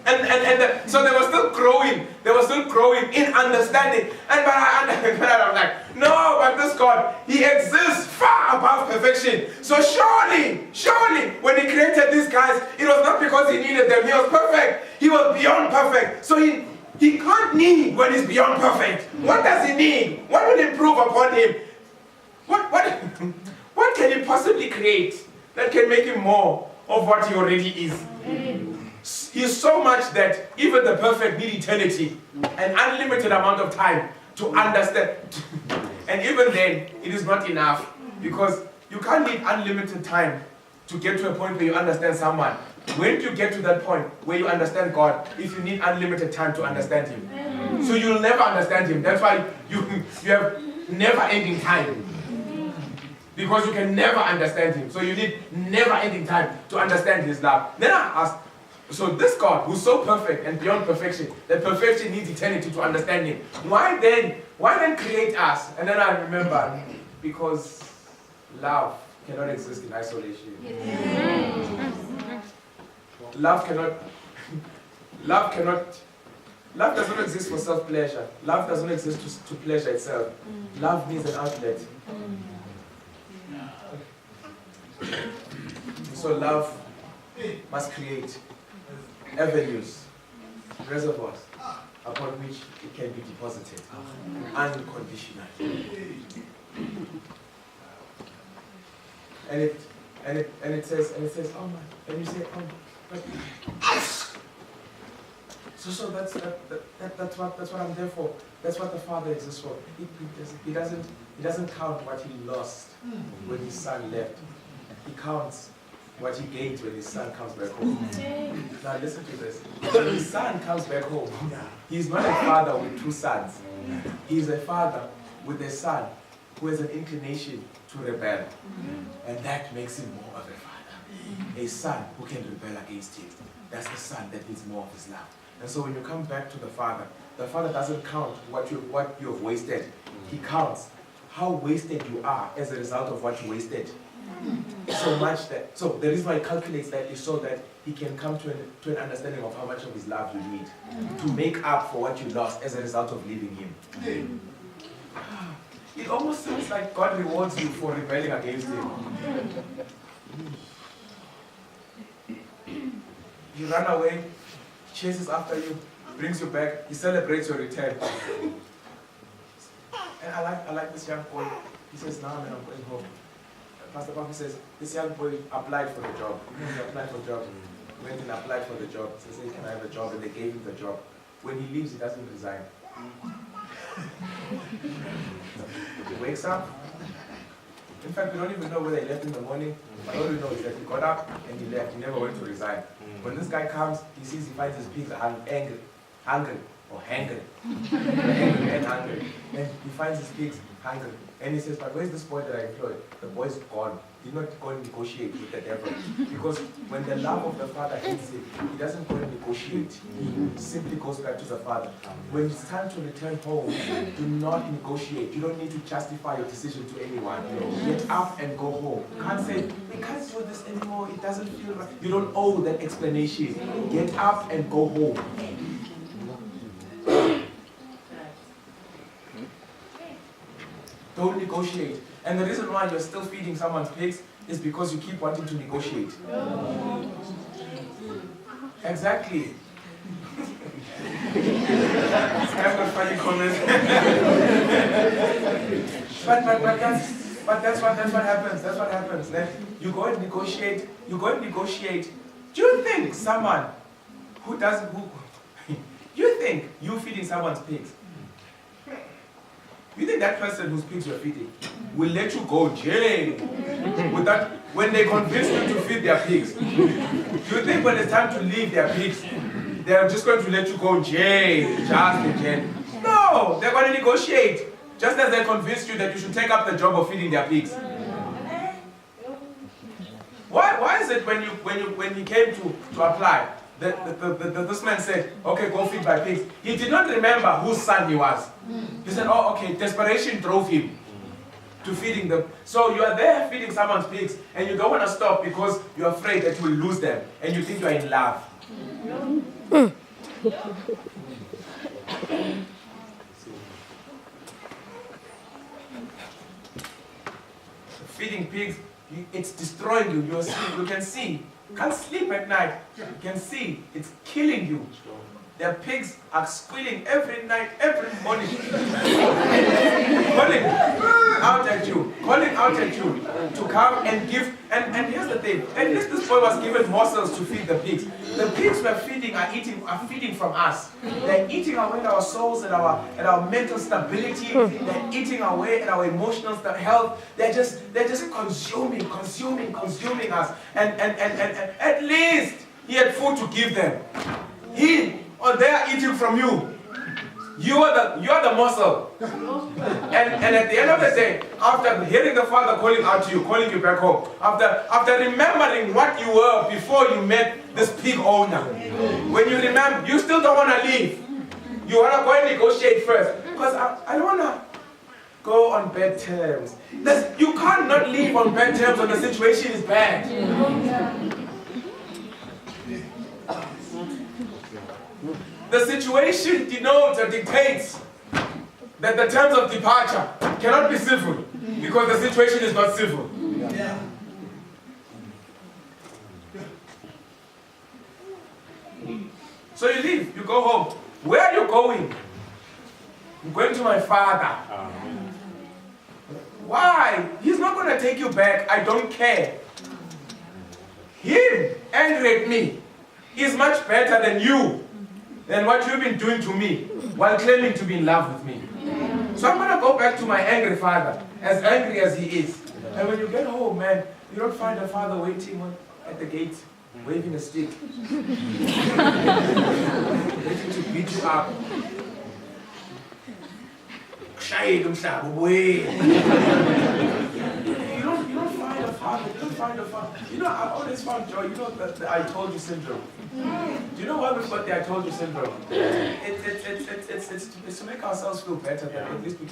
Speaker 1: So they were still growing. They were still growing in understanding. But I'm like, no, but this God, He exists far above perfection. So surely, when He created these guys, it was not because He needed them. He was perfect. He was beyond perfect. So He can't need when He's beyond perfect. What does He need? What will improve upon Him? What can He possibly create that can make Him more of what He already is? He's so much that even the perfect need eternity, an unlimited amount of time to understand. And even then, it is not enough, because you can't need unlimited time to get to a point where you understand someone. When do you get to that point where you understand God if you need unlimited time to understand Him? So you'll never understand Him. That's why you have never-ending time. Because you can never understand Him. So you need never-ending time to understand His love. Then I asked, so this God who's so perfect and beyond perfection, that perfection needs eternity to understand Him. Why then create us? And then I remember, because love cannot exist in isolation. Love does not exist for self-pleasure. Love does not exist to pleasure itself. Love needs an outlet. So love must create avenues, reservoirs, upon which it can be deposited unconditionally. And it says, oh my, and you say, oh my, but so that's what I'm there for. That's what the Father exists for. He doesn't count what He lost when His Son left. He counts what He gains when His Son comes back home. Now listen to this. When His Son comes back home, He's not a father with two sons. He's a father with a son who has an inclination to rebel. And that makes him more of a father. A son who can rebel against Him. That's the son that needs more of His love. And so when you come back to the Father doesn't count what you have wasted. He counts how wasted you are as a result of what you wasted. So much that, so the reason why He calculates that is so that He can come to an understanding of how much of His love you need to make up for what you lost as a result of leaving Him. It almost sounds like God rewards you for rebelling against Him. You run away, chases after you, brings you back, He celebrates your return. And I like this young boy. He says, "Now man, I'm going home." Pastor Papi says, this young boy applied for the job. He applied for the job. Went and applied for the job. He says, "Can I have a job?" And they gave him the job. When he leaves, he doesn't resign. He wakes up. In fact, we don't even know whether he left in the morning. But all we know is that he got up and he left. He never went to resign. When this guy comes, he finds his pigs hungry or hangry. Angry and hungry. And he finds his pigs hungry. And he says, "But where's this boy that I employed?" The boy's gone. He did not go and negotiate with the devil. Because when the love of the Father hits him, he doesn't go and negotiate. He simply goes back to the Father. When it's time to return home, do not negotiate. You don't need to justify your decision to anyone. Get up and go home. You can't say, "We can't do this anymore. It doesn't feel right." You don't owe that explanation. Get up and go home. Don't negotiate. And the reason why you're still feeding someone's pigs is because you keep wanting to negotiate. Exactly. This guy's got funny comments. but that's what happens. That's what happens. Then you go and negotiate. Do you think someone you think you feeding someone's pigs? You think that person whose pigs you're feeding will let you go jail with that when they convince you to feed their pigs? Do you think when it's time to leave their pigs, they're just going to let you go jail, just in jail? No, they're going to negotiate, just as they convinced you that you should take up the job of feeding their pigs. Why is it when he came to apply, this man said, "Okay, go feed my pigs." He did not remember whose son he was. He said, "Oh, okay, desperation drove him to feeding them." So you are there feeding someone's pigs and you don't want to stop because you're afraid that you will lose them and you think you're in love. Feeding pigs, it's destroying you. You're asleep. You can see. Can't sleep at night. You can see. It's killing you. Their pigs are squealing every night, every morning. Calling out at you. Calling out at you to come and give. And here's the thing. At least this boy was given morsels to feed the pigs. The pigs are feeding from us. They're eating away at our souls and our mental stability. They're eating away at our emotional health. They're just consuming us. And at least he had food to give them. Or they are eating from you. You are the morsel. And at the end of the day, after hearing the Father calling out to you, calling you back home, after remembering what you were before you met this pig owner, when you remember, you still don't want to leave. You want to go and negotiate first. Because I don't want to go on bad terms. You can't not leave on bad terms when the situation is bad. The situation denotes or dictates that the terms of departure cannot be civil because the situation is not civil. Yeah. So you leave, you go home. Where are you going? I'm going to my father. Why? He's not going to take you back. I don't care. Him angry at me is much better than you. Than what you've been doing to me while claiming to be in love with me. So I'm going to go back to my angry father, as angry as he is. And when you get home, man, you don't find a father waiting at the gate, waving a stick. Waiting to beat you up. You don't find a father. You know, I've always found joy. You know the I told you syndrome. Do you know why we've got the I told you syndrome? It's to make ourselves feel better, that at least we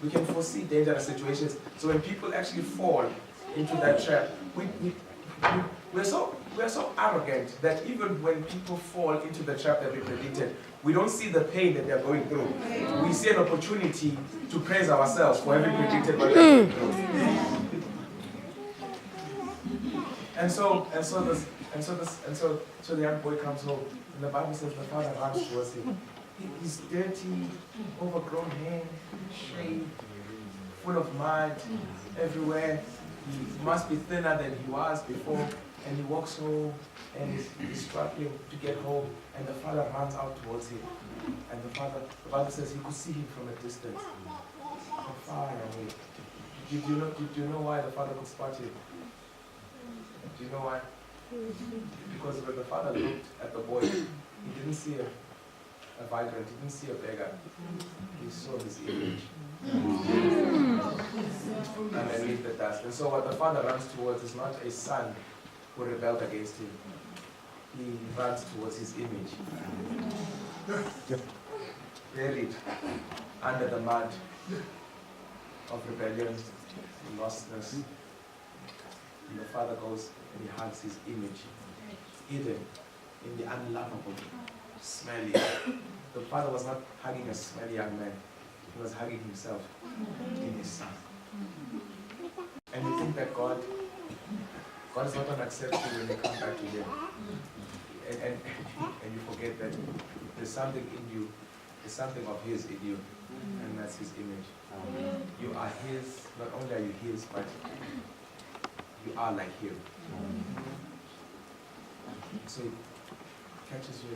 Speaker 1: can foresee dangerous situations. So when people actually fall into that trap, we're so arrogant that even when people fall into the trap that we predicted, we don't see the pain that they're going through. We see an opportunity to praise ourselves for having predicted what they're going through. And so the young boy comes home, and the Bible says the father runs towards him. He's dirty, overgrown hair, shaved, full of mud everywhere. He must be thinner than he was before, and he walks home, and he's struggling to get home, and the father runs out towards him. And the Bible says he could see him from a distance, from far away. Did you know why the father could spot him? Do you know why? Because when the father looked at the boy, he didn't see a vagrant, he didn't see a beggar. He saw his image. Underneath the dust. And so what the father runs towards is not a son who rebelled against him. He runs towards his image. Buried under the mud of rebellion, lostness. And the father goes and he hugs his image, hidden in the unlovable, smelly. The father was not hugging a smelly young man. He was hugging himself in his son. And you think that God is not going to accept you when you come back to him. And you forget that there's something in you, there's something of his in you, and that's his image. You are his, not only are you his, but you are like him. So he catches you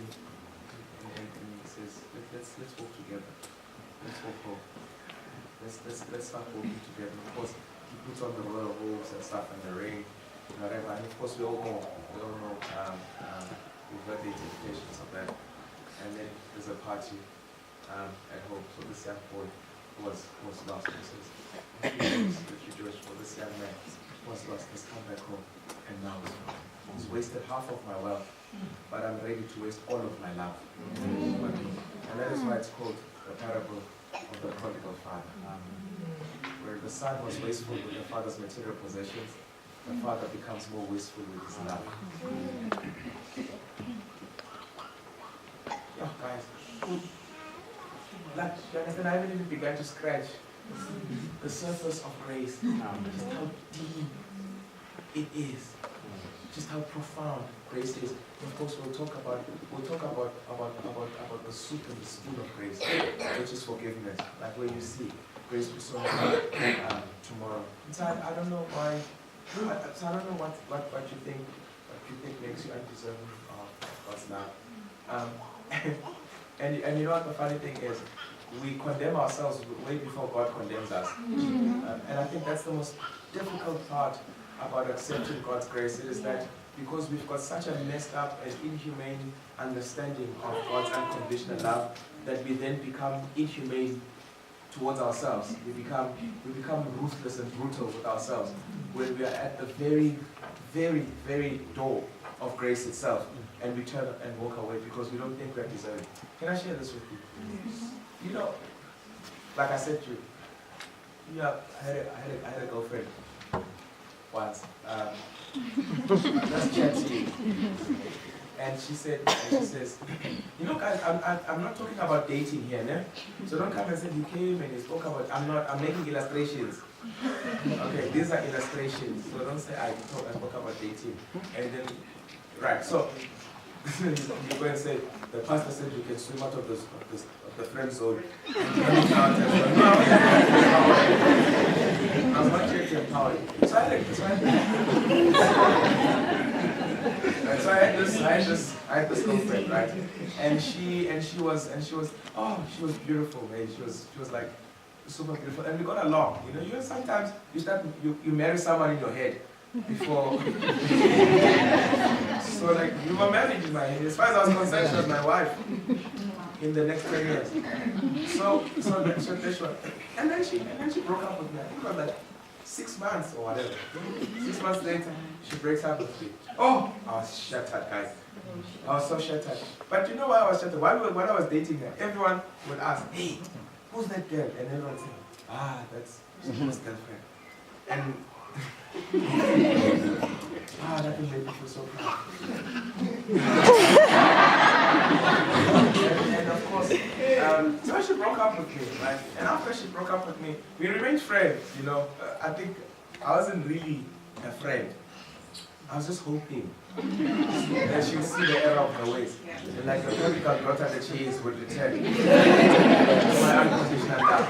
Speaker 1: and he says, let's walk together. Let's walk home. Let's start walking together. Of course, he puts on the royal robes and stuff and the ring, and whatever. And of course, we all know, we've heard the interpretations of that. And then there's a party at home. So this young boy was lost. He says, let's rejoice for this young man was lost, has come back home, and now he's wasted half of my wealth, but I'm ready to waste all of my love. And that is why it's called the parable of the prodigal father, where the son was wasteful with the father's material possessions, the father becomes more wasteful with his love. guys. Like, you understand, I haven't even begun to scratch the surface of grace. Just how deep it is. Just how profound grace is. And of course, we'll talk about the soup and the spoon of grace, which is forgiveness. Like where you see grace be so much tomorrow. So I don't know why. So I don't know what you think. What you think makes you undeserving of God's love. And you know what the funny thing is? We condemn ourselves way before God condemns us. And I think that's the most difficult part about accepting God's grace. It is that because we've got such a messed up and inhumane understanding of God's unconditional love, that we then become inhumane towards ourselves. We become ruthless and brutal with ourselves when we are at the very, very, very door of grace itself, and we turn and walk away because we don't think we're deserving. Can I share this with you? You know, like I said to you, I had a girlfriend once. Let's chat to you. And she says, you know, guys, I'm not talking about dating here, no? So don't come and say he came and he spoke about. I'm making illustrations. Okay, these are illustrations. So don't say I spoke about dating. And then, right? So you go and say the pastor said you can swim out of the friend zone. I'm not here to empower you. So I had this girlfriend, right? And she was beautiful, man. She was like super beautiful, and we got along. You know, sometimes you marry someone in your head before. So like we were married in my head. As far as I was concerned, she was my wife in the next 10 years. So and then she broke up with me. I think it was like 6 months or whatever. 6 months later, she breaks up with me. Oh, I was shattered, guys. I was so shattered. But you know why I was shattered? When I was dating her, everyone would ask, hey, who's that girl? And everyone would say, that's Shata's girlfriend. And that will make me feel so proud. and of course, so she broke up with me, right? And after she broke up with me, we remained friends, you know. I think I wasn't really a friend. I was just hoping that she would see the error of her ways. And like the prodigal daughter that she is would return to my unconditional love.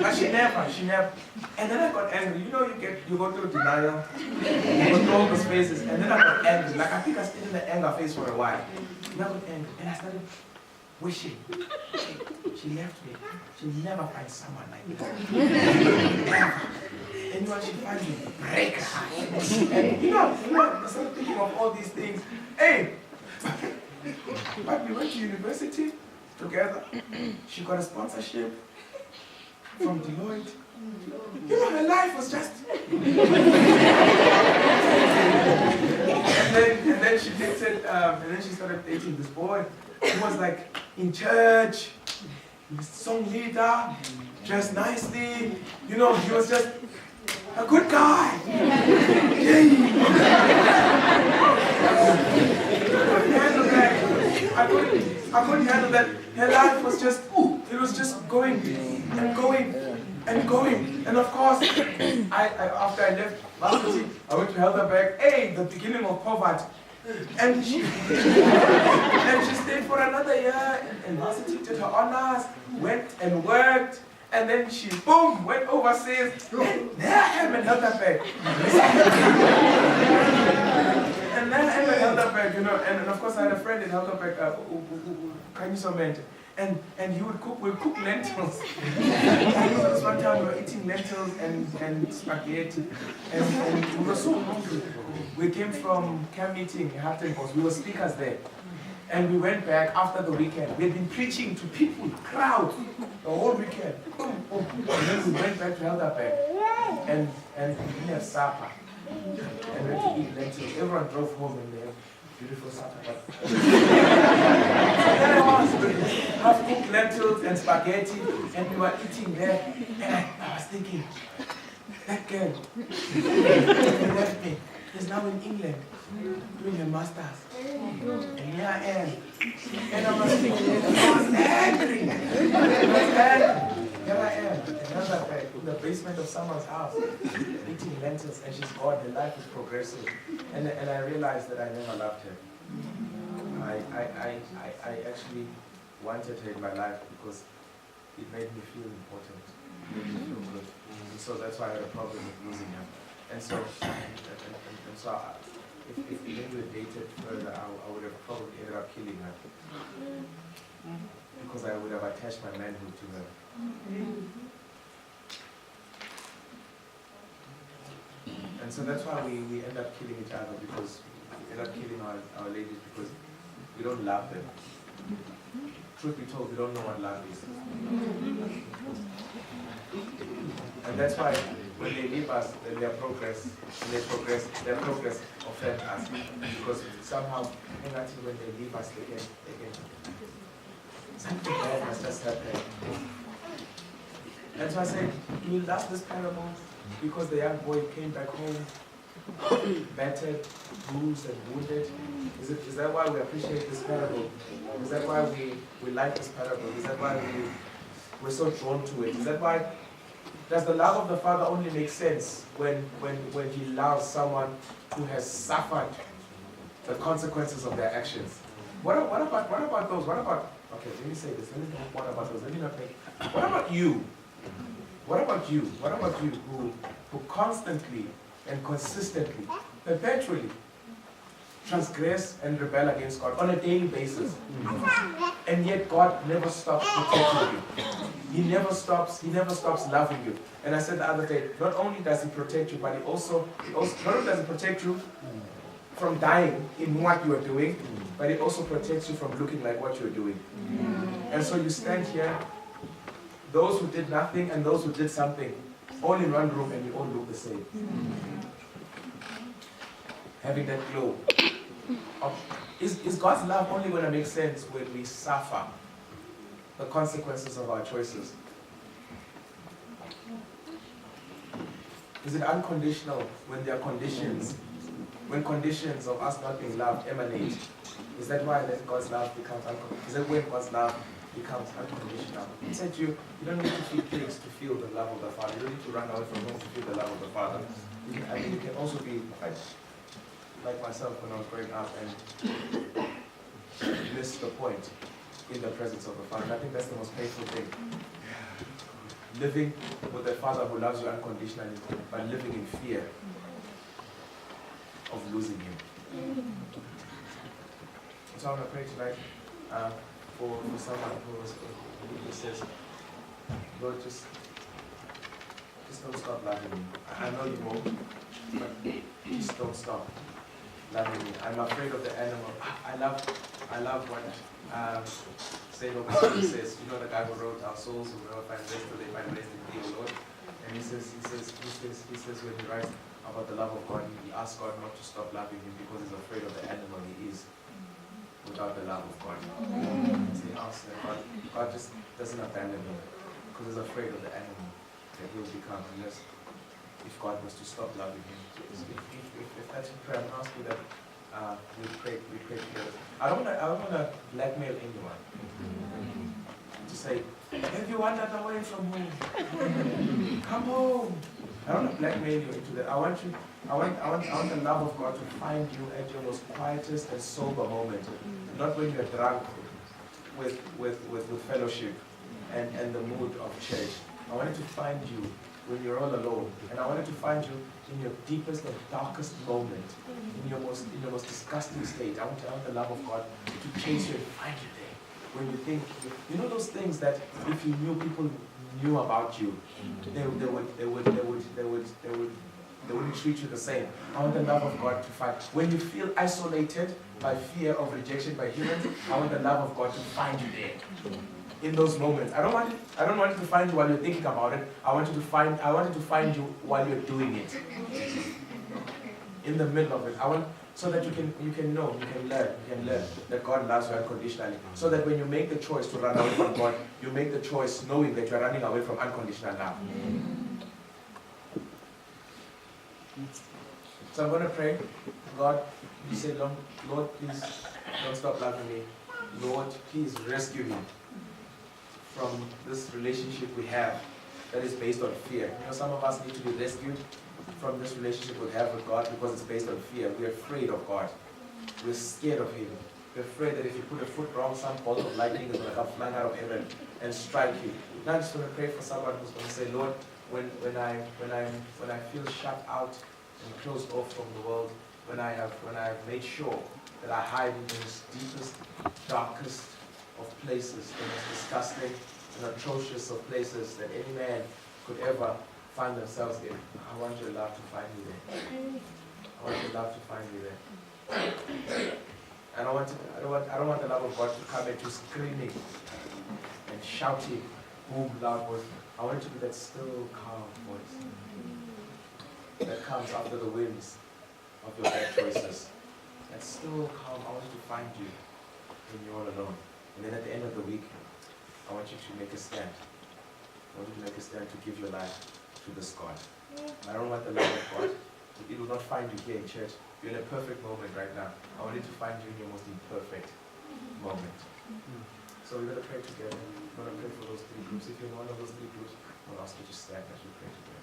Speaker 1: But she never. And then I got angry. You know, you go through denial, you go through all those phases, and then I got angry. Like I think I stayed in the anger phase for a while. And I got angry, and I started wishing she left me. She'll never find someone like me. Never. And when she finds me, break her heart. And you know, I started thinking of all these things. Hey! But we went to university together. She got a sponsorship from Deloitte. You know, her life was just... and then she dated, and then she started dating this boy who was like in church, song leader, dressed nicely. You know, he was just a good guy. I couldn't handle that. Her life was just, it was just going and going and going. And of course, after I left varsity, I went to Helderberg. Hey, the beginning of poverty. And she stayed for another year in varsity, did her honors, went and worked. And then she, boom, went overseas. And there I am in Helderberg. And then I am in Helderberg, you know. And of course, I had a friend in Helderberg, and he would cook lentils. This one time we were eating lentils and spaghetti. And we were so hungry. We came from camp meeting in Hartenbos. We were speakers there. And we went back after the weekend. We had been preaching to people, crowds, the whole weekend. And then we went back to Helderberg and we had supper. And we had to eat lentils. Everyone drove home and they had beautiful supper. So there I was, half-cooked lentils and spaghetti, and we were eating there. And I was thinking, that girl, she left me. is now in England doing her master's. And here I am. And I was angry. Here I am, in the basement of someone's house, eating lentils, and she's gone. Her life is progressing. And I realized that I never loved her. I actually wanted her in my life because it made me feel important. It made me feel good. And so that's why I had a problem with losing her. And so, if we had dated further, I would have probably ended up killing her. Because I would have attached my manhood to her. And so that's why we end up killing each other, because we end up killing our ladies because we don't love them. Truth be told, we don't know what love is. And that's why when they leave us, then their progress offends us. Because somehow, when they leave us, they can something bad has just happened. That's why I said, do you love this parable? Because the young boy came back home, battered, bruised, and wounded. Is that why we appreciate this parable? Is that why we like this parable? Is that why we're so drawn to it? Is that why? Does the love of the Father only make sense when He loves someone who has suffered the consequences of their actions? What about those? Okay, let me say this. Let me know what about those. Let me not think. What about you? What about you? What about you who constantly and consistently, perpetually transgress and rebel against God on a daily basis? And yet God never stops protecting you. He never stops loving you. And I said the other day, not only does He protect you, but He also not only does He protect you from dying in what you are doing, but He also protects you from looking like what you're doing. And so you stand here, those who did nothing and those who did something, all in one room, and you all look the same. Having that glow. Is God's love only going to make sense when we suffer the consequences of our choices? Is it unconditional when there are conditions? When conditions of us not being loved emanate? Is that why God's love becomes unconditional? Is that when God's love becomes unconditional? He said you don't need to feed pigs to feel the love of the Father. You don't need to run away from home to feel the love of the Father. You can also be like myself when I was growing up and miss the point in the presence of the Father. And I think that's the most painful thing. Living with a Father who loves you unconditionally, but living in fear of losing Him. So I want to pray tonight for someone who says, Lord, just don't stop loving me. I know you won't, but just don't stop loving me. I'm afraid of the animal. I love what St. Augustine says. You know the guy who wrote, "Our souls will never find rest till they find rest in Thee, O Lord." And he says when he writes about the love of God, he asks God not to stop loving him because he's afraid of the animal he is without the love of God. So he asks that God just doesn't abandon him because he's afraid of the animal that he'll become unless if God was to stop loving him. So if that's your prayer, I'm asking that we pray together. I don't want to blackmail anyone to say, have you wandered away from home? Come home. I don't want to blackmail you into that. I want the love of God to find you at your most quietest and sober moment, not when you're drunk with fellowship and the mood of church. I want it to find you when you're all alone, and I want it to find you in your deepest and darkest moment, in your most disgusting state. I want the love of God to chase you and find you there. When you think, you know those things that if you knew people knew about you, they wouldn't treat you the same. I want the love of God to find. When you feel isolated by fear of rejection by humans, I want the love of God to find you there. In those moments, I don't want it to find you while you're thinking about it. I want it to find you while you're doing it. In the middle of it, so that you can learn that God loves you unconditionally. So that when you make the choice to run away from God, you make the choice knowing that you're running away from unconditional love. So I'm going to pray. God, you say, Lord, please don't stop loving me. Lord, please rescue me from this relationship we have that is based on fear. You know, some of us need to be rescued from this relationship we have with God because it's based on fear. We're afraid of God. We're scared of Him. We're afraid that if you put a foot wrong, some bolt of lightning is going to come flying out of heaven and strike you. Now I'm just going to pray for someone who's going to say, Lord, when I feel shut out and closed off from the world, when I've made sure that I hide in those deepest, darkest of places, the most disgusting and atrocious of places that any man could ever find themselves in, I want your love to find me there. I want your love to find me there. I don't want the love of God to come at you screaming and shouting, boom, loud voice. I want it to be that still, calm voice that comes after the winds of your bad choices. That still calm. I want you to find you when you're all alone. And then at the end of the week, I want you to make a stand. I want you to make a stand to give your life to this God. I don't want the love of God. It will not find you here in church. You're in a perfect moment right now. I want it to find you in your most imperfect moment. So we're going to pray together. We're going to pray for those three groups. If you're in one of those three groups, I'll ask you to stand as we pray together.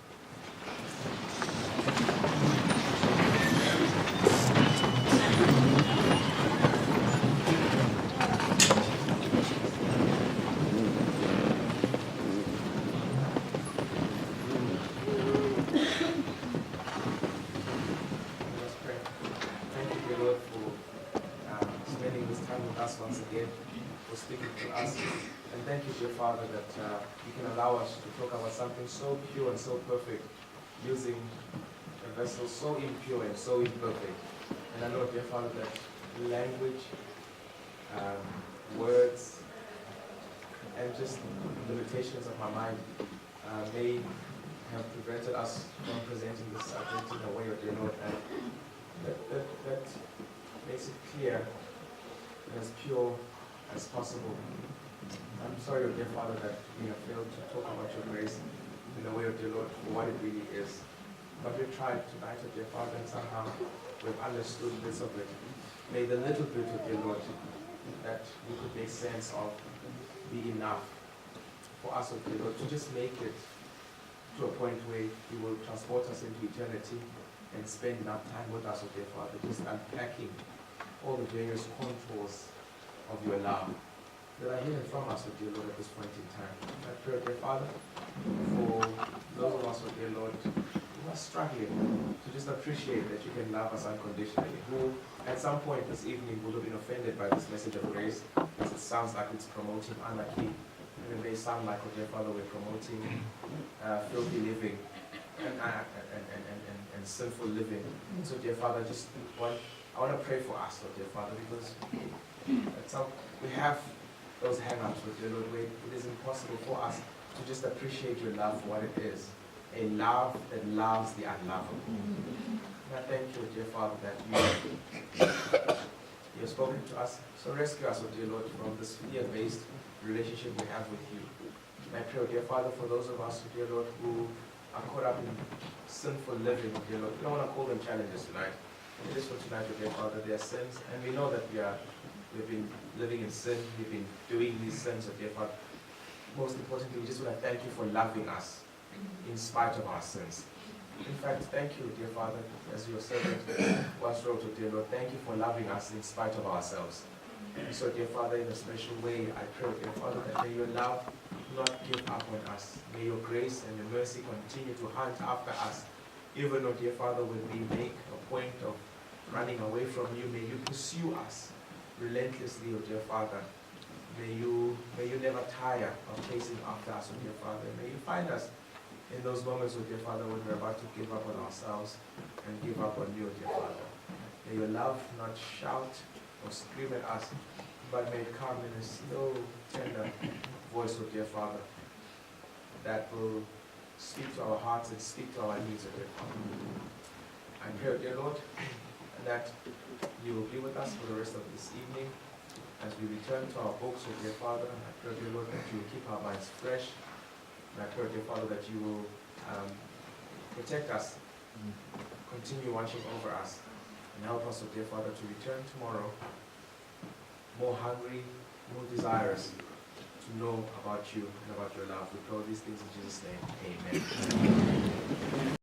Speaker 1: Once again for speaking to us, and thank you, dear Father, that you can allow us to talk about something so pure and so perfect using a vessel so impure and so imperfect. And I know, dear Father, that language, words, and just limitations of my mind may have prevented us from presenting this subject in a way, dear Lord, and that makes it clear and as pure as possible. I'm sorry, dear Father, that we have failed to talk about your grace in the way of dear Lord for what it really is. But we've tried tonight, dear Father, and somehow we've understood bits of it. May the little bit of dear Lord that we could make sense of be enough for us, dear Lord, to just make it to a point where you will transport us into eternity and spend enough time with us, dear Father, just unpacking all the various contours of your love that are hidden from us, dear Lord, at this point in time. I pray, dear Father, for those of us, dear Lord, who are struggling to just appreciate that you can love us unconditionally, who at some point this evening would have been offended by this message of grace, as it sounds like it's promoting anarchy, and it may sound like, dear Father, we're promoting filthy living and sinful living. So, dear Father, I want to pray for us, dear Father, because we have those hang-ups with dear Lord, where it is impossible for us to just appreciate your love for what it is, a love that loves the unlovable. And I thank you, dear Father, that you have spoken to us. So rescue us, dear Lord, from this fear-based relationship we have with you. And I pray, dear Father, for those of us, dear Lord, who are caught up in sinful living, dear Lord. We don't want to call them challenges tonight. It is for tonight, dear Father, their sins, and we know that we've been living in sin, we've been doing these sins, dear Father. Most importantly, we just want to thank you for loving us in spite of our sins. In fact, thank you, dear Father, as your servant once wrote, dear Lord, thank you for loving us in spite of ourselves. And so, dear Father, in a special way, I pray, dear Father, that may your love not give up on us. May your grace and your mercy continue to hunt after us. Even though, dear Father, when we make a point of running away from you, may you pursue us relentlessly, oh dear Father. May you never tire of chasing after us, oh dear Father. May you find us in those moments, oh dear Father, when we're about to give up on ourselves and give up on you, oh dear Father. May your love not shout or scream at us, but may it come in a slow, tender voice, oh dear Father, that will speak to our hearts and speak to our needs, oh dear Father. I pray, oh dear Lord, that you will be with us for the rest of this evening as we return to our books, oh dear Father. And I pray, dear Lord, that you will keep our minds fresh. And I pray, dear Father, that you will protect us continue watching over us. And help us, dear Father, to return tomorrow more hungry, more desirous to know about you and about your love. We pray these things in Jesus' name. Amen.